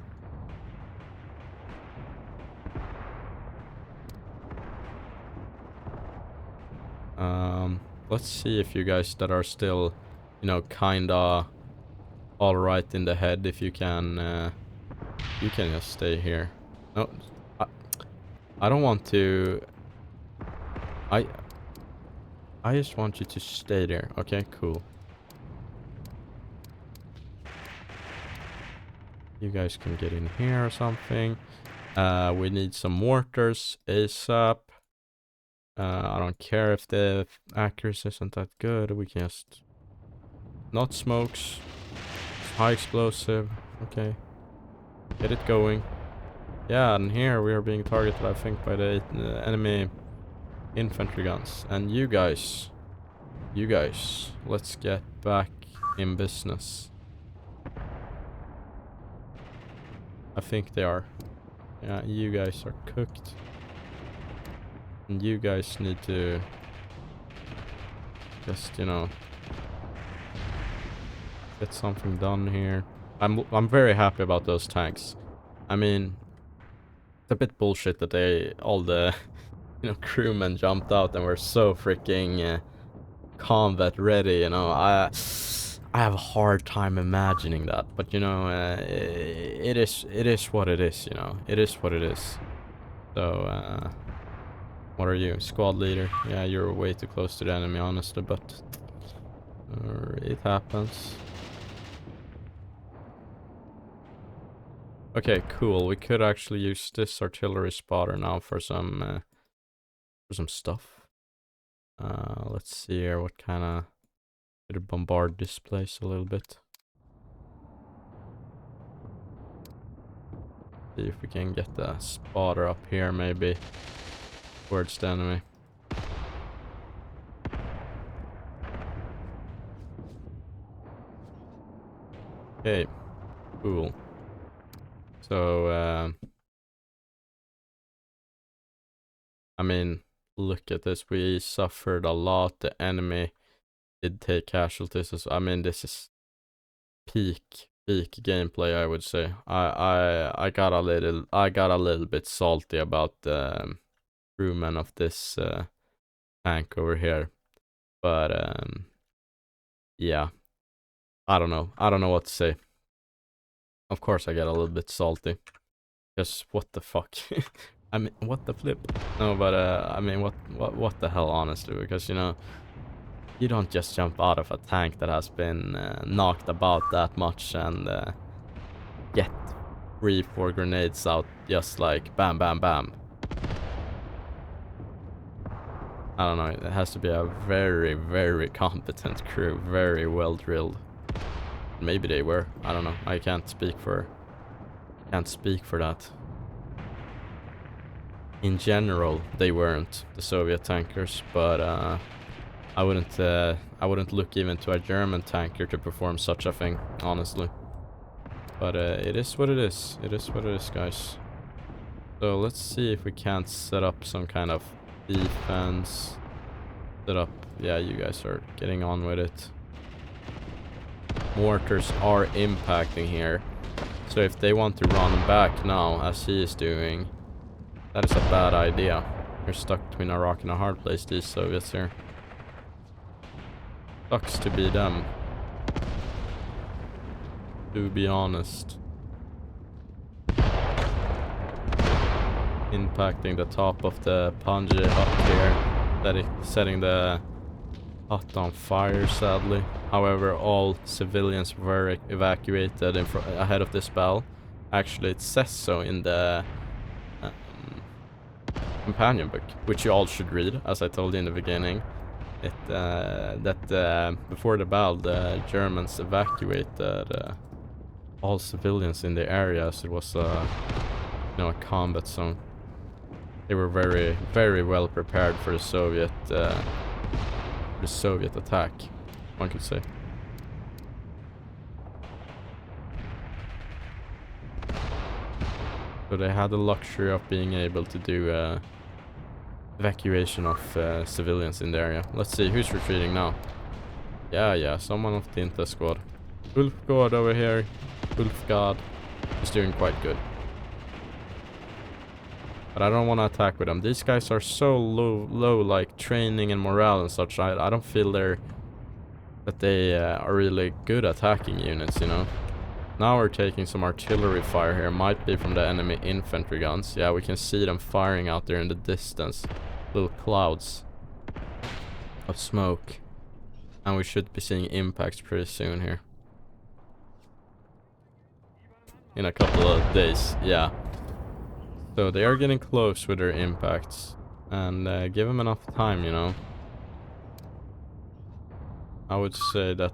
Let's see if you guys that are still, you know, kinda alright in the head, if you can just stay here. No, I don't want to. I just want you to stay there. Okay, cool. You guys can get in here or something. We need some mortars ASAP. I don't care if the accuracy isn't that good. We can just... Not smokes. High explosive. Okay. Get it going. Yeah, and here we are being targeted, I think, by the enemy infantry guns. And you guys, let's get back in business. I think they are. Yeah, you guys are cooked. And you guys need to just, you know, get something done here. I'm very happy about those tanks. I mean, it's a bit bullshit that all the, you know, crewmen jumped out and were so freaking combat ready, you know. I have a hard time imagining that, but you know, it is what it is, you know. It is what it is. So, what are you? Squad leader? Yeah, you're way too close to the enemy, honestly, but it happens. Okay, cool. We could actually use this artillery spotter now for some stuff. Let's see here. What kind of... Could bombard this place a little bit. See if we can get the spotter up here, maybe towards the enemy. Okay, cool. So, I mean, look at this. We suffered a lot. The enemy did take casualties. I mean, this is peak gameplay, I would say. I got a little bit salty about the crewman of this tank over here, but yeah, I don't know what to say. Of course I get a little bit salty, because what the fuck. I mean, what the flip? No, but I mean, what the hell, honestly, because, you know, You don't just jump out of a tank that has been knocked about that much and get 3-4 grenades out just like bam bam bam. I don't know, it has to be a very, very competent crew, very well drilled. Maybe they were, I don't know, I can't speak for that. In general, they weren't the Soviet tankers, but I wouldn't look even to a German tanker to perform such a thing, honestly. But it is what it is. It is what it is, guys. So let's see if we can't set up some kind of defense. Set up. Yeah, you guys are getting on with it. Mortars are impacting here. So if they want to run back now, as he is doing, that is a bad idea. You're stuck between a rock and a hard place, these Soviets here. Sucks to be them, to be honest. Impacting the top of the Panji hut here, setting the hut on fire, sadly. However, all civilians were evacuated ahead of this battle. Actually, it says so in the companion book, which you all should read, as I told you in the beginning. That before the battle, the Germans evacuated all civilians in the area, as it was a combat zone. They were very, very well prepared for the Soviet attack, one could say. So they had the luxury of being able to do evacuation of civilians in the area. Let's see, who's retreating now? Yeah, someone of the Inta squad. Ulfgard over here. Ulfgard is doing quite good. But I don't want to attack with them. These guys are so low like training and morale and such. I don't feel that they are really good attacking units, you know. Now we're taking some artillery fire here. Might be from the enemy infantry guns. Yeah, we can see them firing out there in the distance. Little clouds of smoke. And we should be seeing impacts pretty soon here. In a couple of days, yeah. So they are getting close with their impacts. And give them enough time, you know. I would say that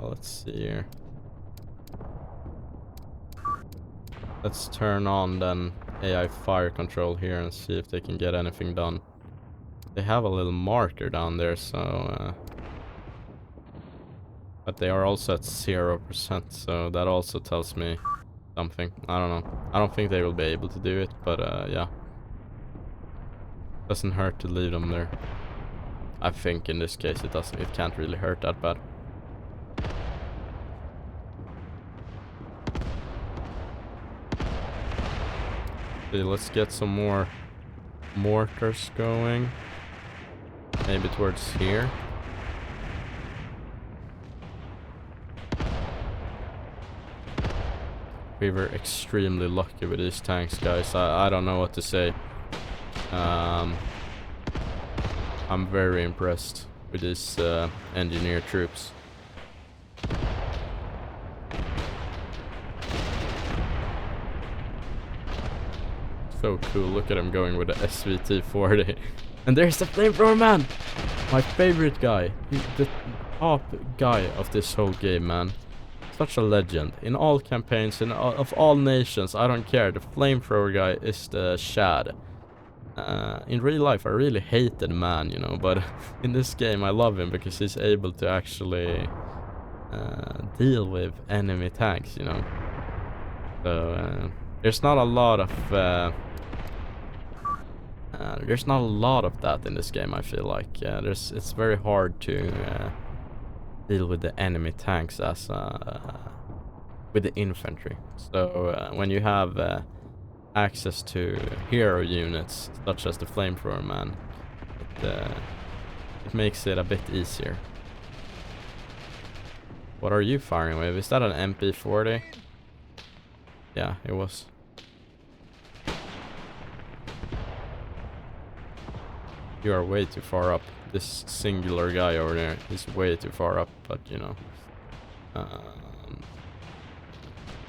let's see here. Let's turn on then AI fire control here and see if they can get anything done. They have a little marker down there, so but they are also at 0%, so that also tells me something. I don't know. I don't think they will be able to do it, but yeah. Doesn't hurt to leave them there. I think in this case it can't really hurt that bad. Okay, let's get some more mortars going. Maybe towards here. We were extremely lucky with these tanks, guys. I don't know what to say. I'm very impressed with these engineer troops. So cool. Look at him going with the SVT-40. And there's the flamethrower man! My favorite guy. He's the top guy of this whole game, man. Such a legend. In all campaigns, of all nations, I don't care. The flamethrower guy is the Shad. In real life, I really hate the man, you know, but in this game, I love him because he's able to actually deal with enemy tanks, you know. So there's not a lot of that in this game. I feel like it's very hard to deal with the enemy tanks as with the infantry. So when you have access to hero units such as the flamethrower man, it makes it a bit easier. What are you firing with? Is that an MP40? Yeah, it was. You are way too far up. This singular guy over there is way too far up, but you know.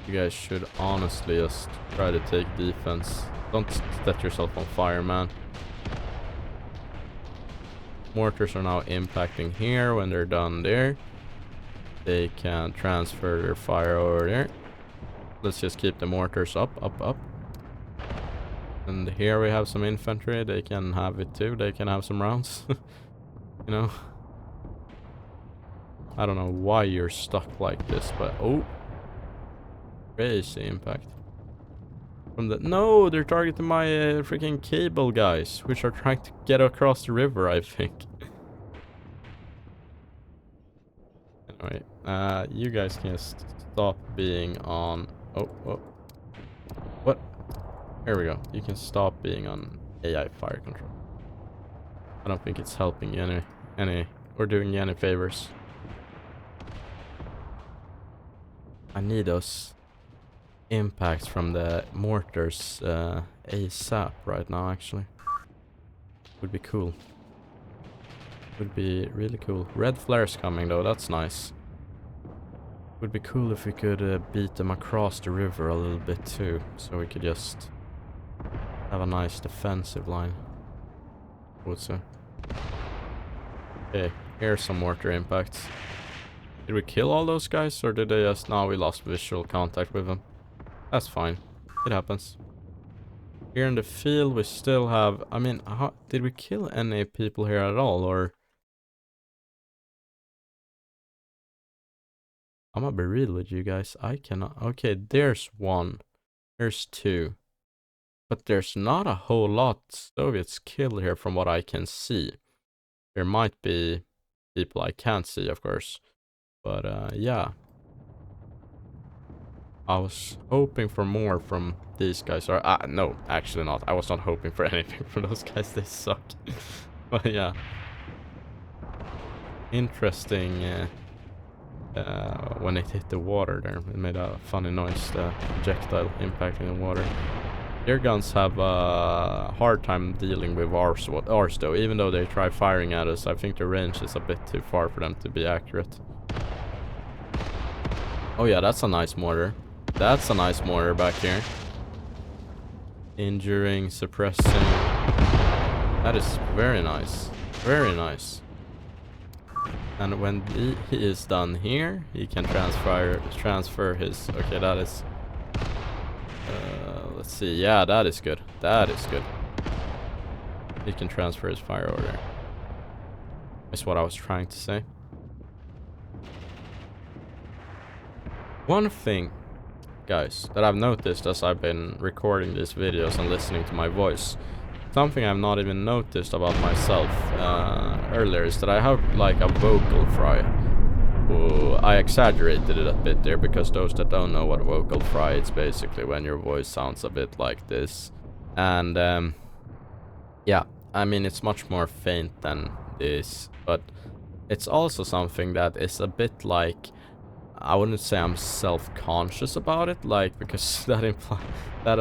You guys should honestly just try to take defense. Don't set yourself on fire, man. Mortars are now impacting here. When they're done there, they can transfer their fire over there. Let's just keep the mortars up, up, up. And here we have some infantry. They can have it too. They can have some rounds. You know? I don't know why you're stuck like this, but... Oh! Crazy impact. From the... No! They're targeting my freaking cable guys, which are trying to get across the river, I think. Anyway, you guys can stop being on... Oh, oh. What? Here we go. You can stop being on AI fire control. I don't think it's helping you any or doing you any favors. I need those impacts from the mortars ASAP right now, actually. Would be cool. Would be really cool. Red flares coming though, that's nice. Would be cool if we could beat them across the river a little bit too, so we could just have a nice defensive line. I would say. Okay, here's some mortar impacts. Did we kill all those guys, or did they just... No, we lost visual contact with them. That's fine. It happens. Here in the field, we still have... I mean, did we kill any people here at all, or... I'm gonna be real with you guys. I cannot... Okay, there's one. There's two. But there's not a whole lot Soviets killed here from what I can see. There might be people I can't see, of course. But, yeah. I was hoping for more from these guys. Or, no, actually not. I was not hoping for anything from those guys. They suck. But, yeah. Interesting. When it hit the water there, it made a funny noise. The projectile impacting the water. Their guns have a hard time dealing with ours though. Even though they try firing at us, I think the range is a bit too far for them to be accurate. Oh yeah, that's a nice mortar. That's a nice mortar back here. Injuring, suppressing. That is very nice. Very nice. And when he is done here, he can transfer his... Okay, that is... let's see. Yeah, that is good. That is good. He can transfer his fire over there. That's what I was trying to say. One thing, guys, that I've noticed as I've been recording these videos and listening to my voice, something I've not even noticed about myself earlier is that I have like a vocal fry. I exaggerated it a bit there because those that don't know what vocal fry, it's basically when your voice sounds a bit like this. And yeah, I mean it's much more faint than this, but it's also something that is a bit like, I wouldn't say I'm self-conscious about it, like, because that implies that,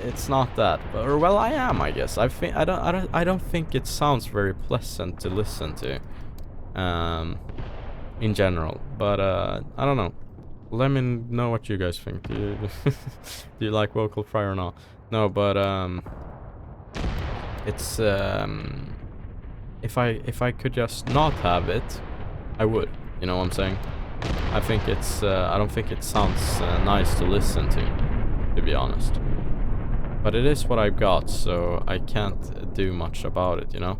it's not that, or well, I am, I guess. I don't think it sounds very pleasant to listen to, in general. But I don't know. Let me know what you guys think. Do you, do you like vocal fry or not? No, but it's if I could just not have it, I would. You know what I'm saying? I think it's, I don't think it sounds nice to listen to be honest. But it is what I've got, so I can't do much about it, you know?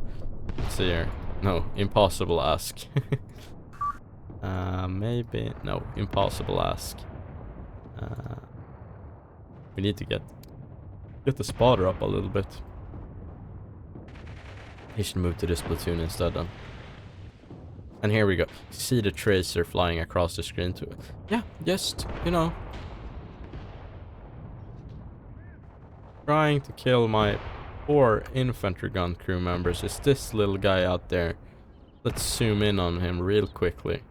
Let's see here. No, impossible ask. Maybe, no, impossible ask. We need to get the spotter up a little bit. He should move to this platoon instead then. And here we go. See the tracer flying across the screen to it. Yeah, just, you know. Trying to kill my 4 infantry gun crew members is this little guy out there. Let's zoom in on him real quickly.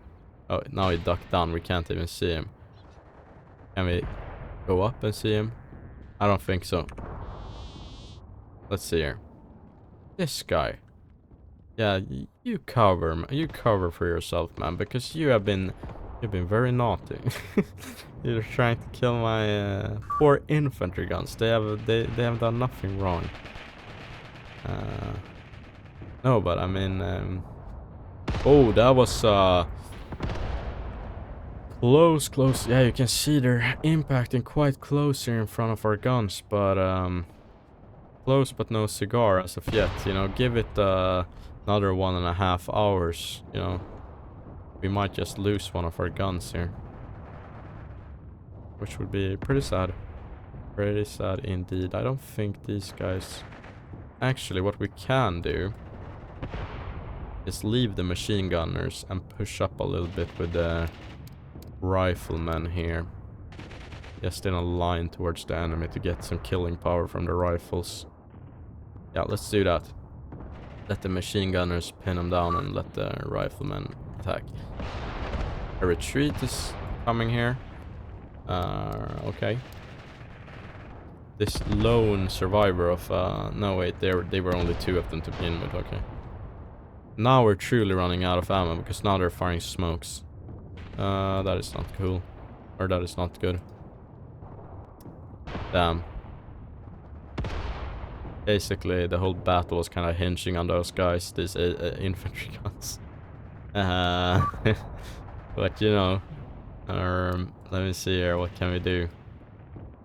Oh, now he ducked down. We can't even see him. Can we go up and see him? I don't think so. Let's see here. This guy. Yeah, you cover, you cover for yourself, man, because you've been very naughty. You're trying to kill my poor infantry guns. They have done nothing wrong. No, but I mean, oh, that was close. Yeah, you can see they're impacting quite close here in front of our guns, but close but no cigar as of yet. You know, give it another 1.5 hours. You know, we might just lose one of our guns here, which would be pretty sad. Pretty sad indeed. I don't think these guys. Actually, what we can do is leave the machine gunners and push up a little bit with the riflemen here. Just in a line towards the enemy to get some killing power from the rifles. Yeah, let's do that. Let the machine gunners pin them down and let the riflemen attack. A retreat is coming here. Okay. This lone survivor of no wait, they were only 2 of them to begin with. Okay. Now we're truly running out of ammo because now they're firing smokes. That is not cool. Or that is not good. Damn. Basically, the whole battle was kind of hinging on those guys, these infantry guns. But you know, let me see here, what can we do?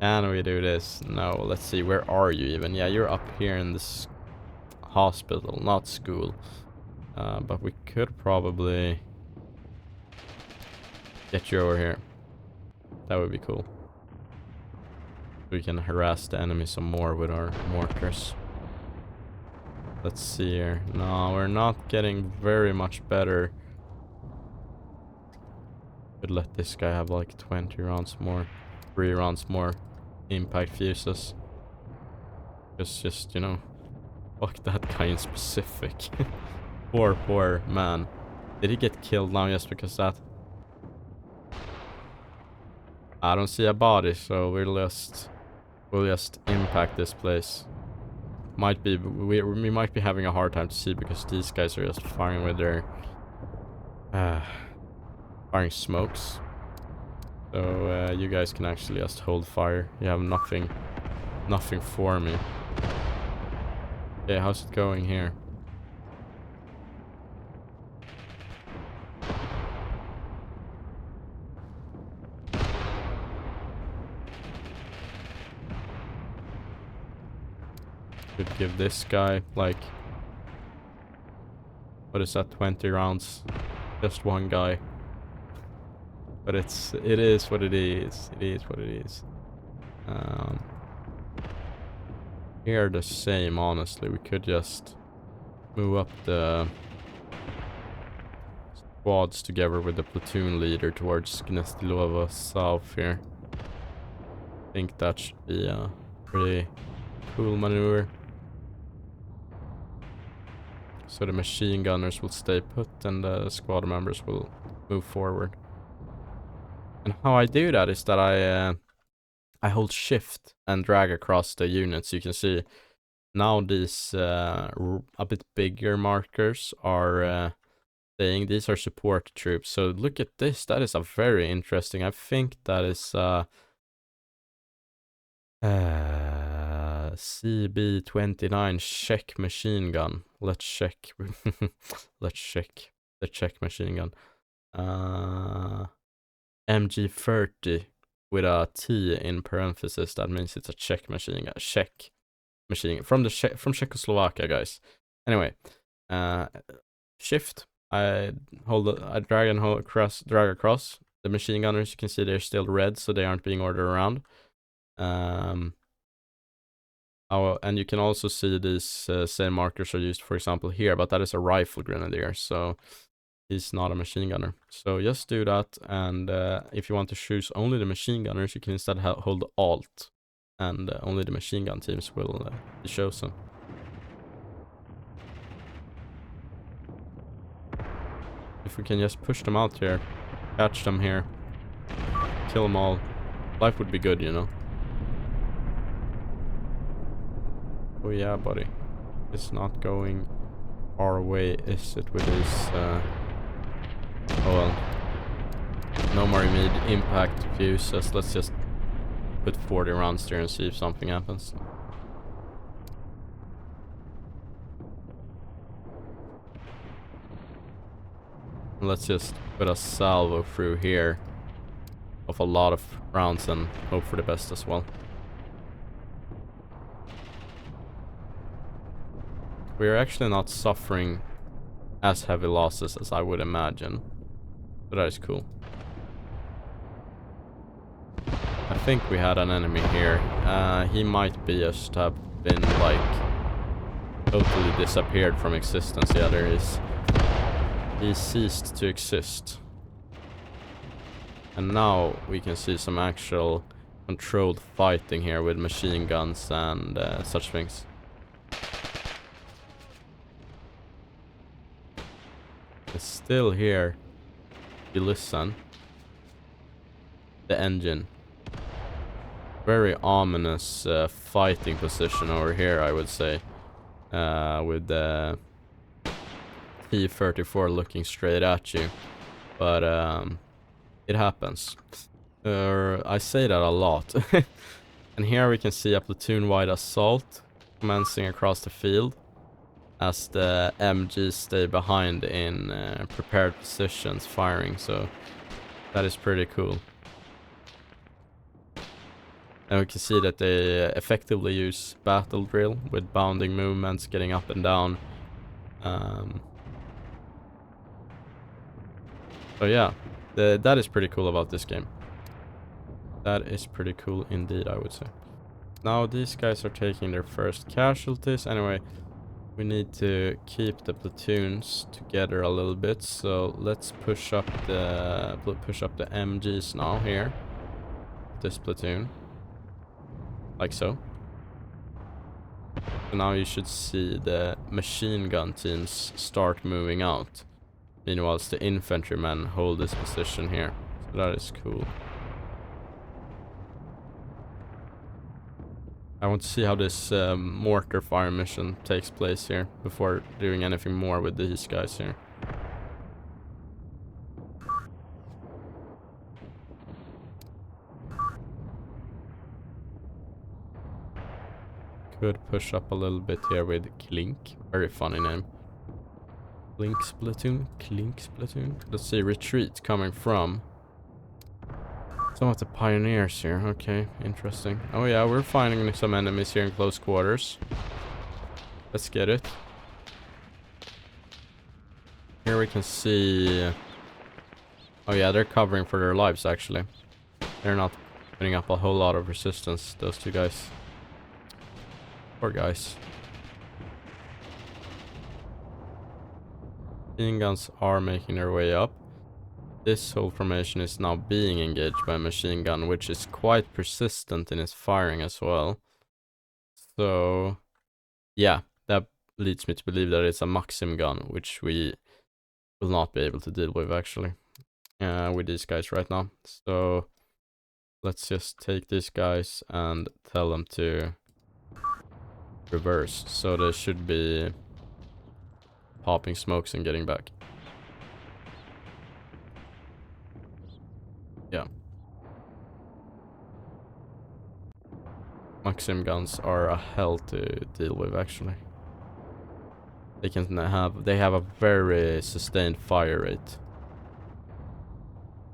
Can we do this? No, let's see, where are you even? Yeah, you're up here in this hospital, not school. But we could probably get you over here. That would be cool. We can harass the enemy some more with our mortars. Let's see here. No, we're not getting very much better. Could let this guy have like 20 rounds more. 3 rounds more impact fuses. Just, you know, fuck that guy in specific. Poor man. Did he get killed now just because that? I don't see a body, so we'll just impact this place. Might be we might be having a hard time to see because these guys are just firing with their firing smokes. So you guys can actually just hold fire. You have nothing for me. Okay, how's it going here? Could give this guy like, what is that, 20 rounds? Just one guy. But it is what it is. It is what it is. Here the same, honestly. We could just move up the squads together with the platoon leader towards Gnestilova south here. I think that should be a pretty cool maneuver. So the machine gunners will stay put and the squad members will move forward. And how I do that is that I hold shift and drag across the units. You can see now these a bit bigger markers are saying these are support troops. So look at this. That is a very interesting. I think that is CB29 Czech machine gun. Let's check. Let's check the Czech machine gun. MG30 with a T in parentheses. That means it's a Czech machine gun. Czech machine from Czechoslovakia, guys. Anyway, shift. I drag and hold across. Drag across. The machine gunners, you can see they're still red, so they aren't being ordered around. And you can also see these same markers are used, for example, here, but that is a rifle grenadier, so he's not a machine gunner. So just do that, and if you want to choose only the machine gunners, you can instead hold Alt, and only the machine gun teams will be chosen. If we can just push them out here, catch them here, kill them all, Life would be good, you know. Oh yeah, buddy. It's not going our way, is it, with this? Oh well. No more immediate impact fuses. Let's just put 40 rounds there and see if something happens. Let's just put a salvo through here of a lot of rounds and hope for the best as well. We're actually not suffering as heavy losses as I would imagine. But that is cool. I think we had an enemy here. He might be just have been like totally disappeared from existence. Yeah, there is. He ceased to exist. And now we can see some actual controlled fighting here with machine guns and such things. It's still here. You listen. The engine. Very ominous fighting position over here, I would say. With the T-34 looking straight at you. But it happens. I say that a lot. And here we can see a platoon-wide assault commencing across the field as the MGs stay behind in prepared positions firing, so that is pretty cool. And we can see that they effectively use battle drill with bounding movements, getting up and down. So yeah, that is pretty cool about this game. That is pretty cool indeed, I would say. Now these guys are taking their first casualties. Anyway, we need to keep the platoons together a little bit, so let's push up the MGs now here. This platoon. Like so. So now you should see the machine gun teams start moving out. Meanwhile, the infantrymen hold this position here. So that is cool. I want to see how this mortar fire mission takes place here before doing anything more with these guys here. Could push up a little bit here with Clink. Very funny name. Clink's platoon. Clink's platoon. Let's see, retreat coming from some of the pioneers here. Okay, interesting. Oh yeah, we're finding some enemies here in close quarters. Let's get it. Here we can see... Oh yeah, they're covering for their lives actually. They're not putting up a whole lot of resistance, those two guys. Poor guys. Machine guns are making their way up. This whole formation is now being engaged by a machine gun, which is quite persistent in its firing as well. So, yeah, that leads me to believe that it's a Maxim gun, which we will not be able to deal with actually, with these guys right now. So, let's just take these guys and tell them to reverse. So they should be popping smokes and getting back. Yeah. Maxim guns are a hell to deal with actually. They have a very sustained fire rate.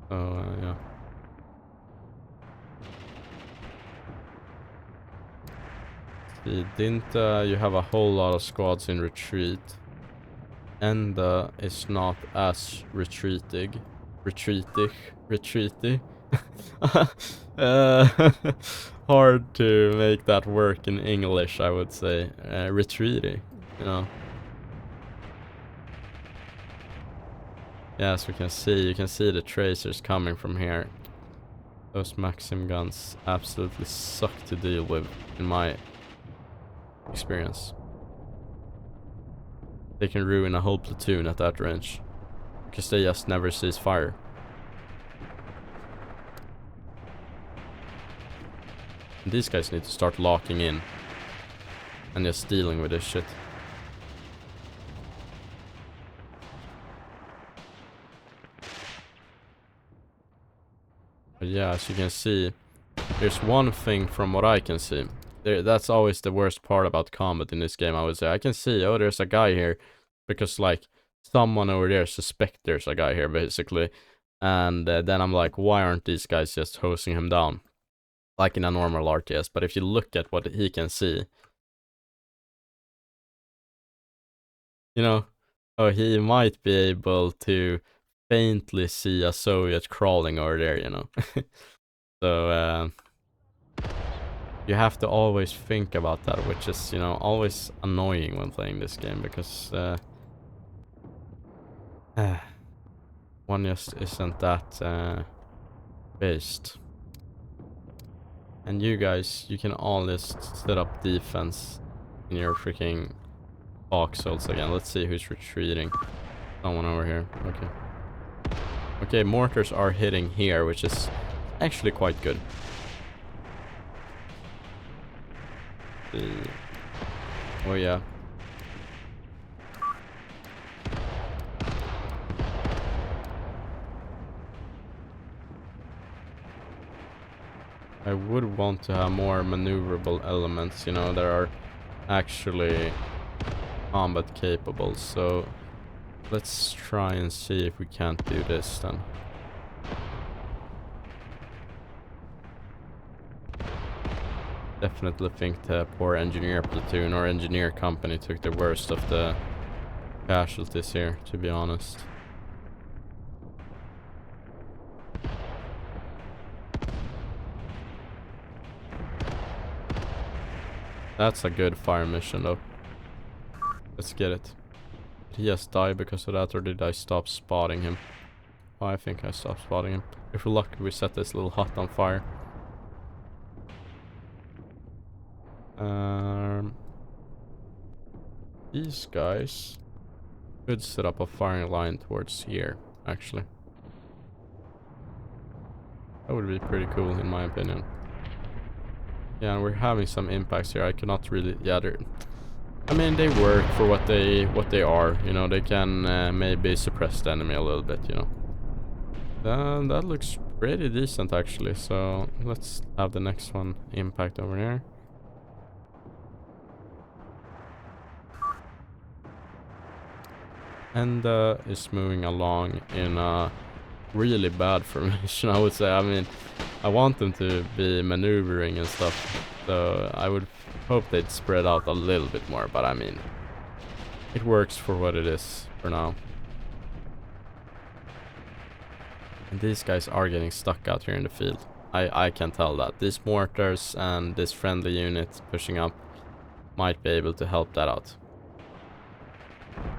So yeah. See, didn't you have a whole lot of squads in retreat? And is not as retreaty. Hard to make that work in English, I would say. Retreaty, you know. Yeah, as we can see, you can see the tracers coming from here. Those Maxim guns absolutely suck to deal with, in my experience. They can ruin a whole platoon at that range, because they just never cease fire. And these guys need to start locking in. And just dealing with this shit. But yeah, as you can see, there's one thing from what I can see. That's always the worst part about combat in this game, I would say. I can see, oh, there's a guy here. Because, like, someone over there suspects there's a guy here, basically. And then I'm like, why aren't these guys just hosing him down? Like in a normal RTS. But if you look at what he can see, you know, oh, he might be able to faintly see a Soviet crawling over there, you know. So, you have to always think about that, which is, you know, always annoying when playing this game, because one just isn't that based. And you guys, you can all just set up defense in your freaking foxholes again. Let's see who's retreating. Someone over here. Okay. Okay, mortars are hitting here, which is actually quite good. Oh yeah. I would want to have more maneuverable elements, you know, that are actually combat capable, so let's try and see if we can't do this then. Definitely think the poor engineer platoon or engineer company took the worst of the casualties here, to be honest. That's a good fire mission though. Let's get it. Did he just die because of that, or did I stop spotting him? Oh, I think I stopped spotting him. If we're lucky, we set this little hut on fire. These guys could set up a firing line towards here, actually. That would be pretty cool, in my opinion. Yeah, and we're having some impacts here. I cannot really... Yeah, I mean, they work for what they are. You know, they can maybe suppress the enemy a little bit, you know. That looks pretty decent, actually. So, let's have the next one impact over here. And is moving along in a really bad formation, I would say. I mean, I want them to be maneuvering and stuff, so I would hope they'd spread out a little bit more, but I mean, it works for what it is for now. And these guys are getting stuck out here in the field. I can tell that. These mortars and this friendly unit pushing up might be able to help that out.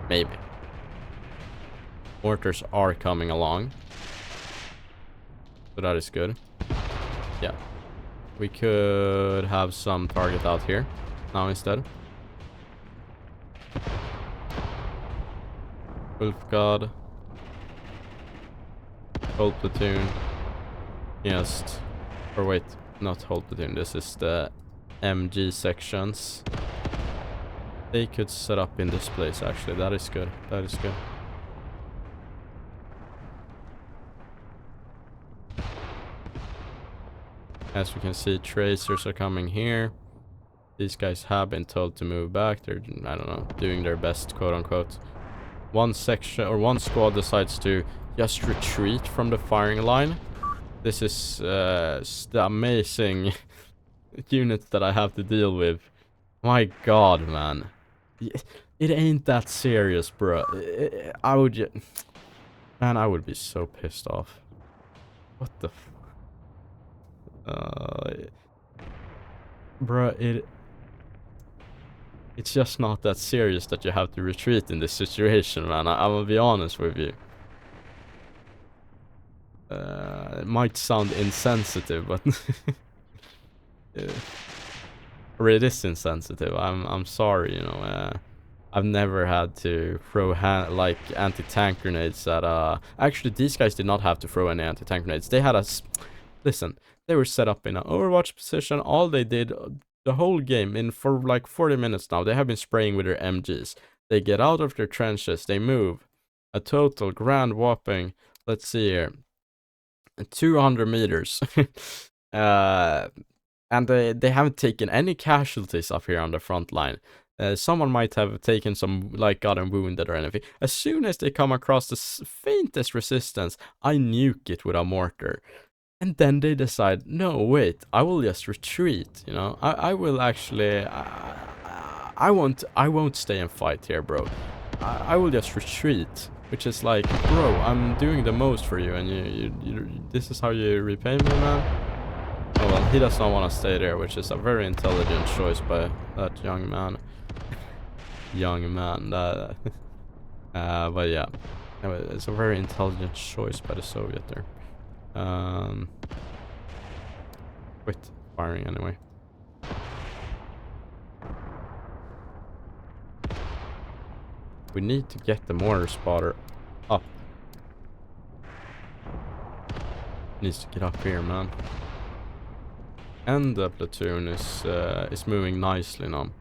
Maybe. Mortars are coming along. So that is good. Yeah. We could have some target out here now instead. Wolf God. Whole platoon. Yes. Or wait, not whole platoon. This is the MG sections. They could set up in this place, actually. That is good. That is good. As we can see, tracers are coming here. These guys have been told to move back. They're, I don't know, doing their best, quote unquote. One section or one squad decides to just retreat from the firing line. This is the amazing unit that I have to deal with. My god, man. It ain't that serious, bro. I would just... Man, I would be so pissed off. What the f... Bruh, it's just not that serious that you have to retreat in this situation, man. I'm gonna be honest with you. It might sound insensitive, but or it is insensitive. I'm sorry, you know. I've never had to throw like anti-tank grenades at actually these guys did not have to throw any anti-tank grenades. They had a listen, They were set up in an overwatch position. All they did the whole game, in for like 40 minutes now, they have been spraying with their MGs. They get out of their trenches, they move. A total grand whopping, let's see here, 200 meters. And they haven't taken any casualties up here on the front line. Someone might have taken some, like, gotten wounded or anything. As soon as they come across the faintest resistance, I nuke it with a mortar. And then they decide, no, wait, I will just retreat, you know? I will actually, I won't stay and fight here, bro. I will just retreat. Which is like, bro, I'm doing the most for you, and you this is how you repay me, man? Oh well, he does not want to stay there, which is a very intelligent choice by that young man. But yeah. Anyway, it's a very intelligent choice by the Soviet there. Quit firing anyway. We need to get the mortar spotter up. Needs to get up here, man. And the platoon is moving nicely now.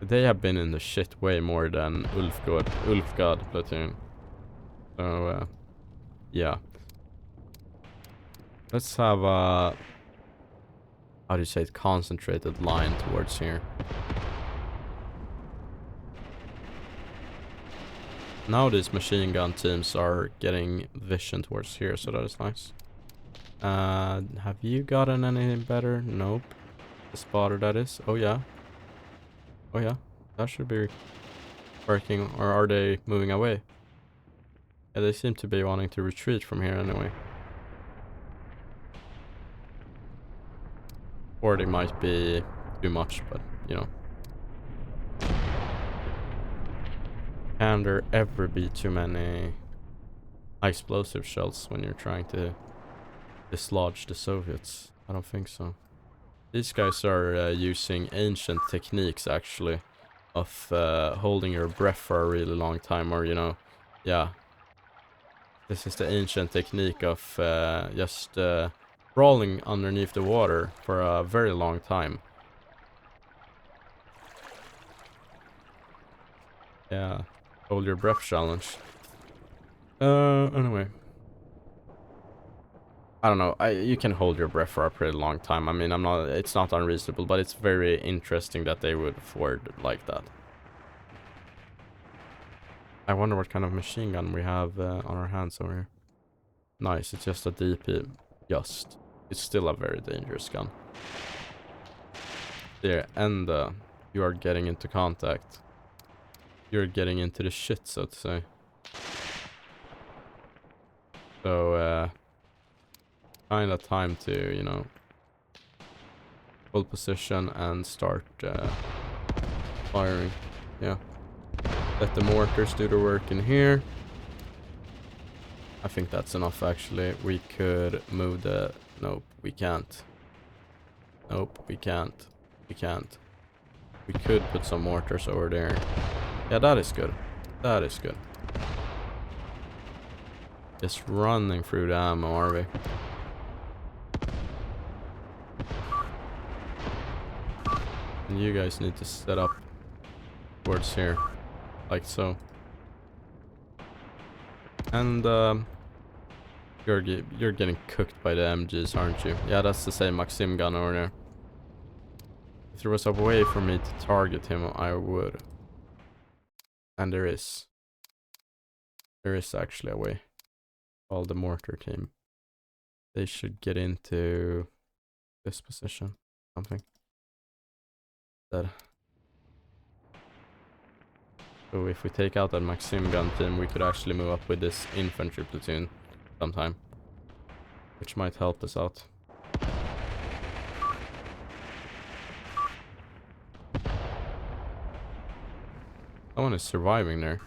They have been in the shit way more than Ulfgard platoon. So yeah. Let's have a, how do you say it, concentrated line towards here. Now these machine gun teams are getting vision towards here, so that is nice. Have you gotten anything better? Nope. The spotter, that is. Oh yeah. Oh yeah. That should be working. Or are they moving away? Yeah, they seem to be wanting to retreat from here anyway. Or they might be too much, but you know. Can there ever be too many explosive shells when you're trying to dislodge the Soviets? I don't think so. These guys are using ancient techniques, actually, of holding your breath for a really long time, or, you know, yeah. This is the ancient technique of just crawling underneath the water for a very long time. Yeah. Hold your breath challenge. Anyway. I don't know. You can hold your breath for a pretty long time. I mean, it's not unreasonable, but it's very interesting that they would afford like that. I wonder what kind of machine gun we have on our hands over here. Nice, it's just a DP. Just. It's still a very dangerous gun. There, and you are getting into contact. You're getting into the shit, so to say. So, kind of time to, you know, hold position and start firing. Yeah. Let the mortars do the work in here. I think that's enough, actually. We could move the... Nope, we can't. Nope, we can't. We can't. We could put some mortars over there. Yeah, that is good. That is good. Just running through the ammo, are we? And you guys need to set up towards here. Like so. And you're getting cooked by the MGs, aren't you? Yeah, that's the same Maxim gun over there. If there was a way for me to target him, I would. And there is. There is actually a way. Called the mortar team. They should get into this position. Something. That. So if we take out that Maxim gun team, we could actually move up with this infantry platoon sometime. Which might help us out. Someone is surviving there.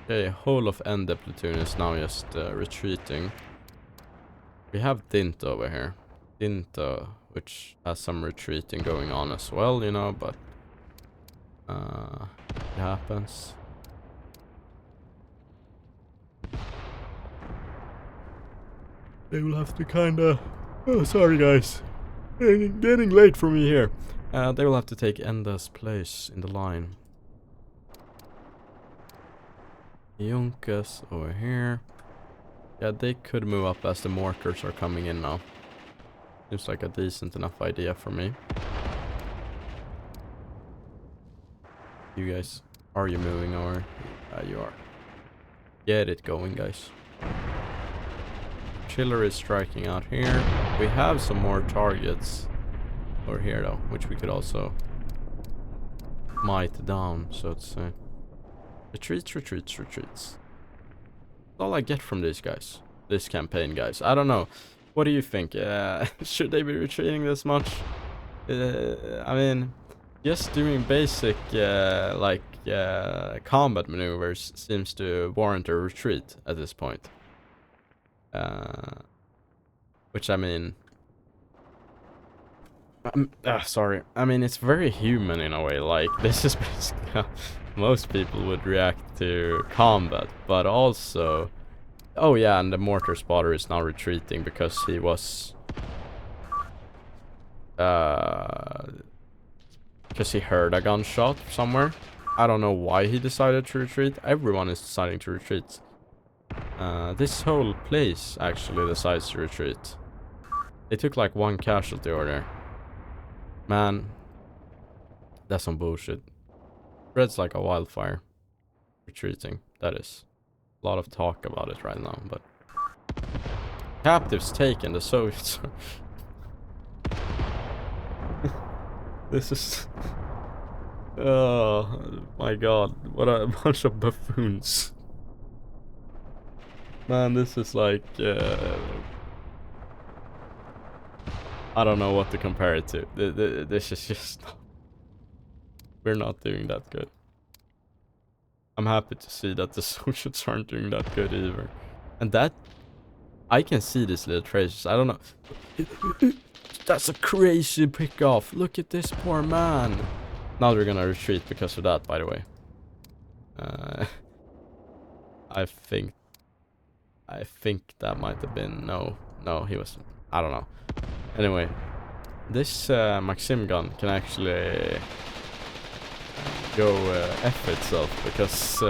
Okay, whole of Ende platoon is now just retreating. We have Dint over here. Dint, which has some retreating going on as well, you know, but it happens. they will have to kinda... Oh, sorry guys. Getting late for me here. They will have to take Enda's place in the line. Yunkas over here. Yeah, they could move up as the mortars are coming in now. Seems like a decent enough idea for me. You guys, are you moving over? You are. Get it going, guys. Artillery is striking out here. We have some more targets over here though, which we could also might down, so to say. Retreats, retreats, retreats. That's all I get from these guys. This campaign, guys. I don't know. What do you think? Should they be retreating this much? I mean, just doing basic, combat maneuvers seems to warrant a retreat at this point. Which, I mean... sorry. I mean, it's very human in a way. Like, this is basically how most people would react to combat. But also... Oh yeah, and the mortar spotter is now retreating because he was... because he heard a gunshot somewhere. I don't know why he decided to retreat. Everyone is deciding to retreat. This whole place actually decides to retreat. They took like one casualty order. Man, that's some bullshit. Spreads like a wildfire. Retreating, that is. A lot of talk about it right now, but... Captives taken, the Soviets. This is... Oh my god, what a bunch of buffoons. Man, this is like... I don't know what to compare it to. This is just... We're not doing that good. I'm happy to see that the Soviets aren't doing that good either. And that... I can see these little traces. I don't know. That's a crazy pick off. Look at this poor man. Now they're gonna retreat because of that, by the way. I think that might have been... No, he was... I don't know. Anyway. This Maxim gun can actually... go F itself, because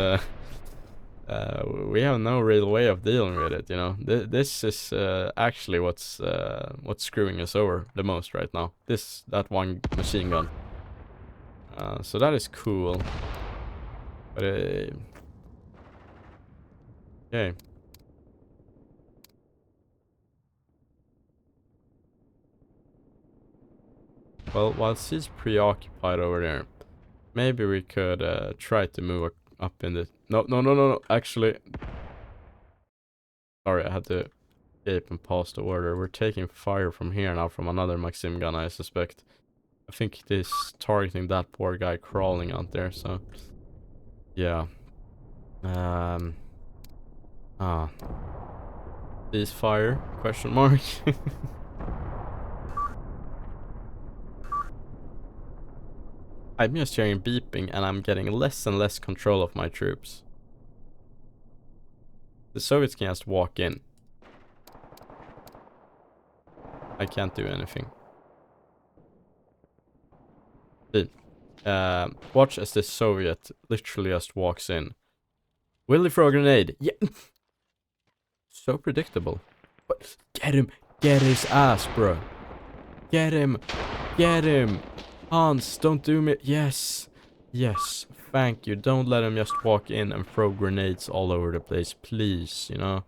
we have no real way of dealing with it, you know. This is actually what's screwing us over the most right now. That one machine gun. So that is cool. But okay. Well, whilst he's preoccupied over there, maybe we could try to move up in the... No. Actually... Sorry, I had to escape and pause the order. We're taking fire from here now, from another Maxim gun, I suspect. I think it is targeting that poor guy crawling out there, so... Yeah. Ceasefire? Question mark? I'm just hearing beeping and I'm getting less and less control of my troops. The Soviets can just walk in. I can't do anything. See. Watch as this Soviet literally just walks in. Will he throw a grenade? Yeah. So predictable. But get him. Get his ass, bro. Get him. Get him. Hans, don't do me. Yes. Yes. Thank you. Don't let him just walk in and throw grenades all over the place. Please, you know.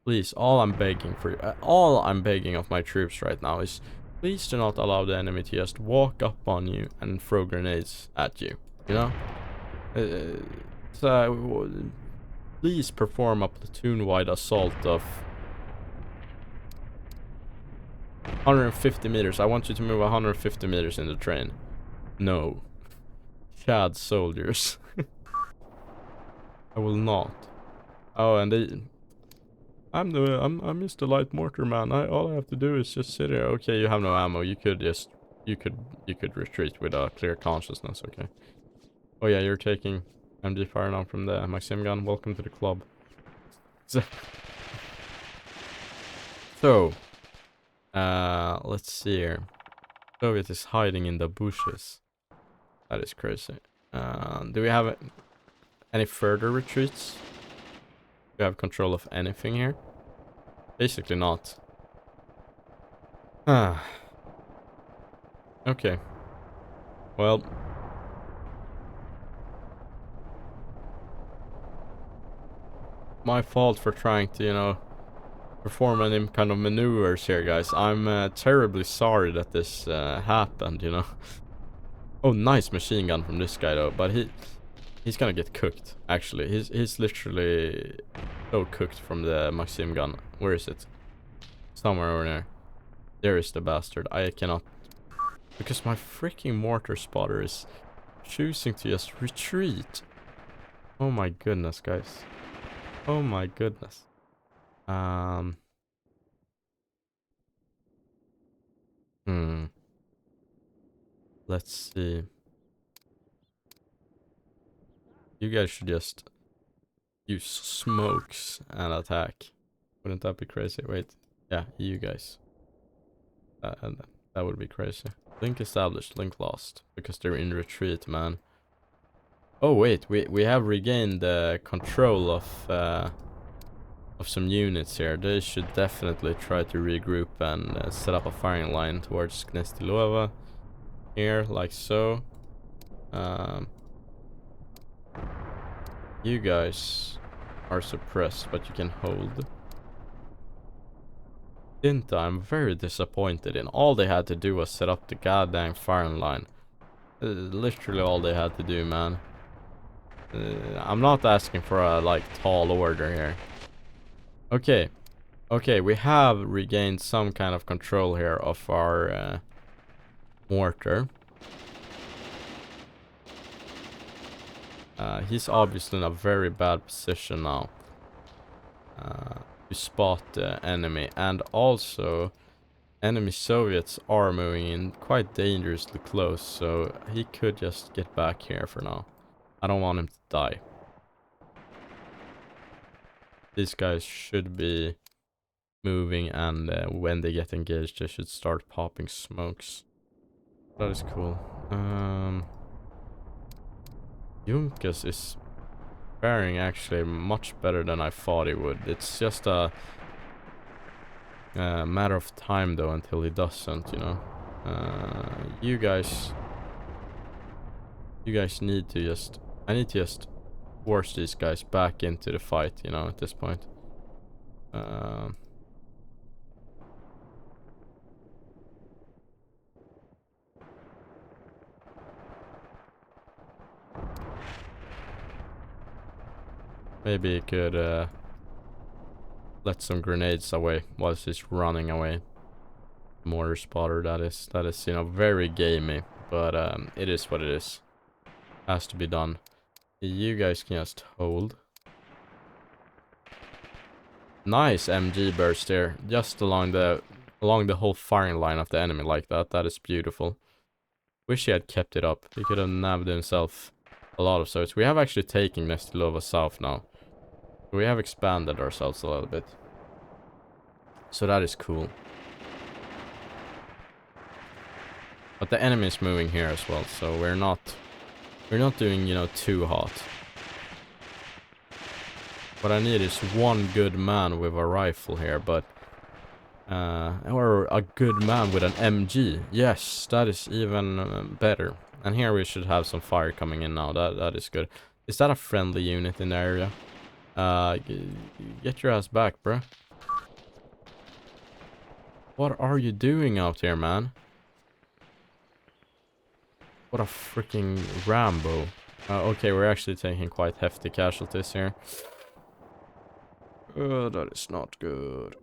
Please. All I'm begging of my troops right now is please do not allow the enemy to just walk up on you and throw grenades at you. You know? So, please perform a platoon-wide assault of 150 meters. I want you to move 150 meters in the train. No. Chad soldiers. I will not. Oh, and I'm just a light mortar man. All I have to do is just sit here. Okay, you have no ammo. You could retreat with a clear consciousness. Okay. Oh yeah, you're taking MG fire now from the Maxim gun. Welcome to the club. So, let's see here. Soviet is hiding in the bushes. That is crazy. Do we have any further retreats? Do we have control of anything here? Basically not. Ah. Okay. Well. My fault for trying to, you know, perform any kind of maneuvers here, guys. I'm terribly sorry that this happened, you know. Oh, nice machine gun from this guy, though. But he's gonna get cooked, actually. He's literally so cooked from the Maxim gun. Where is it? Somewhere over there. There is the bastard. I cannot... Because my freaking mortar spotter is choosing to just retreat. Oh my goodness, guys. Oh my goodness. Let's see. You guys should just use smokes and attack. Wouldn't that be crazy? Wait. Yeah, you guys. That would be crazy. Link established, link lost. Because they're in retreat, man. Oh wait, we have regained the control of some units here. They should definitely try to regroup and set up a firing line towards Gnestilova. Here, like so. You guys are suppressed, but you can hold. Didn't I? I'm very disappointed in. All they had to do was set up the goddamn firing line. Literally all they had to do, man. I'm not asking for a, like, tall order here. Okay. Okay, we have regained some kind of control here of our mortar. He's obviously in a very bad position now. To spot the enemy. And also, enemy Soviets are moving in quite dangerously close. So he could just get back here for now. I don't want him to die. These guys should be moving, and when they get engaged, they should start popping smokes. That is cool. Junkas is faring actually much better than I thought he would. It's just a matter of time, though, until he doesn't, you know. You guys need to just... I need to just force these guys back into the fight, you know, at this point. Maybe he could let some grenades away whilst he's running away. Mortar spotter, that is, you know, very gamey, but it is what it is. Has to be done. You guys can just hold. Nice MG burst there, just along the whole firing line of the enemy like that. That is beautiful. Wish he had kept it up. He could have nabbed himself a lot of sorts. We have actually taken Nestilova south now. We have expanded ourselves a little bit. So that is cool. But the enemy is moving here as well, so we're not doing, you know, too hot. What I need is one good man with a rifle here, but or a good man with an MG. Yes, that is even better. And here we should have some fire coming in now. That is good. Is that a friendly unit in the area? Get your ass back, bruh. What are you doing out here, man? What a freaking Rambo. Okay, we're actually taking quite hefty casualties here. That is not good.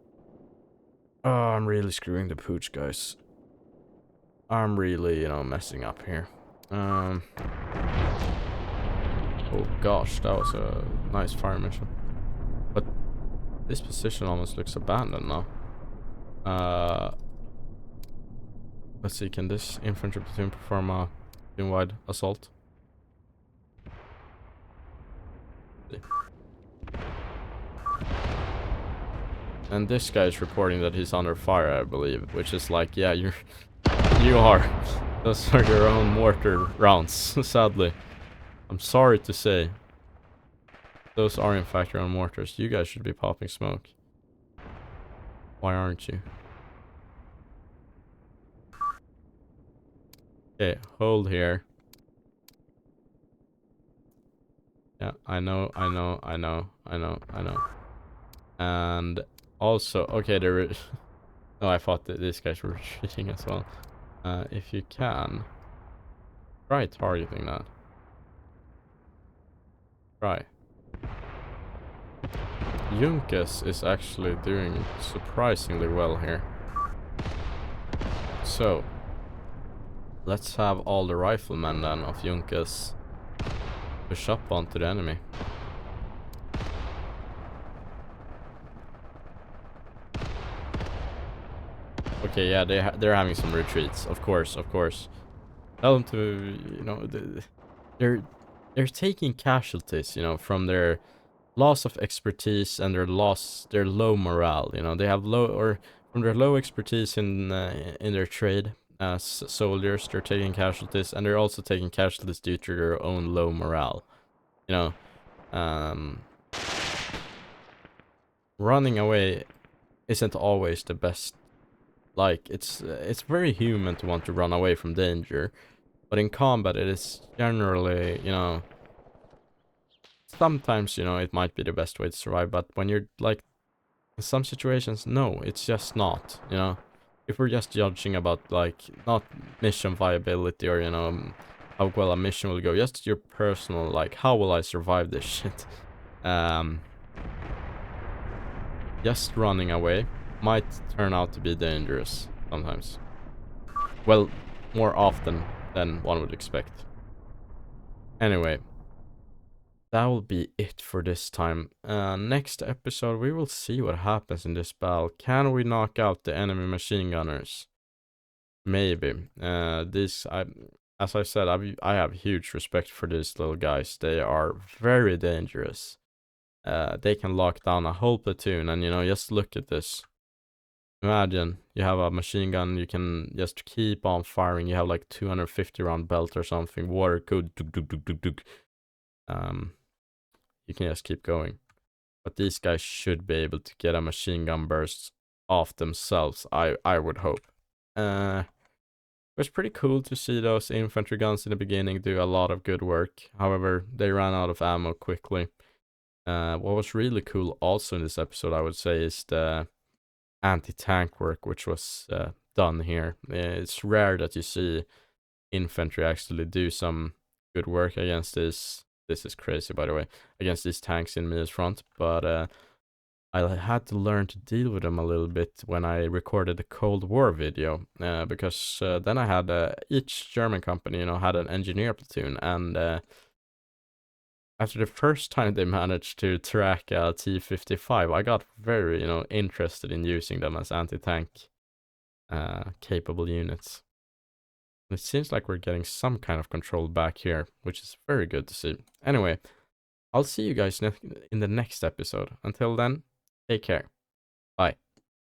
Oh, I'm really screwing the pooch, guys. I'm really, you know, messing up here. Oh gosh, that was a nice fire mission. But this position almost looks abandoned now. Let's see, can this infantry platoon perform a wide assault? And this guy is reporting that he's under fire, I believe, which is like, yeah, you are. Those are your own mortar rounds, sadly. I'm sorry to say. Those are in fact your own mortars. You guys should be popping smoke. Why aren't you? Okay, hold here. Yeah, I know. And also, okay, there is... No, I thought that these guys were retreating as well. If you can, try targeting that. Try. Junkus is actually doing surprisingly well here. So, let's have all the riflemen then of Junkus push up onto the enemy. Okay, yeah, they're having some retreats, of course. Tell them to, you know, they're taking casualties, you know, from their loss of expertise and their low morale. You know, they have from their low expertise in their trade as soldiers, they're taking casualties, and they're also taking casualties due to their own low morale. You know, running away isn't always the best. Like, it's very human to want to run away from danger, but in combat it is generally, you know, sometimes, you know, it might be the best way to survive, but when you're like in some situations, no, it's just not, you know. If we're just judging about like not mission viability or, you know, how well a mission will go, just your personal, like, how will I survive this shit? Just running away might turn out to be dangerous sometimes. Well, more often than one would expect. Anyway, that will be it for this time. Next episode, we will see what happens in this battle. Can we knock out the enemy machine gunners? Maybe. As I said, I have huge respect for these little guys. They are very dangerous. They can lock down a whole platoon, and you know, just look at this. Imagine you have a machine gun, you can just keep on firing. You have like 250 round belt or something. Water code. You can just keep going. But these guys should be able to get a machine gun burst off themselves, I would hope. It was pretty cool to see those infantry guns in the beginning do a lot of good work. However, they ran out of ammo quickly. What was really cool also in this episode, I would say, is the anti-tank work which was done here. It's rare that you see infantry actually do some good work against this. This is crazy, by the way, against these tanks in Mius front, but I had to learn to deal with them a little bit when I recorded the Cold War video, because then I had each German company, you know, had an engineer platoon, and after the first time they managed to track a T-55, I got very, you know, interested in using them as anti-tank capable units. It seems like we're getting some kind of control back here, which is very good to see. Anyway, I'll see you guys in the next episode. Until then, take care. Bye.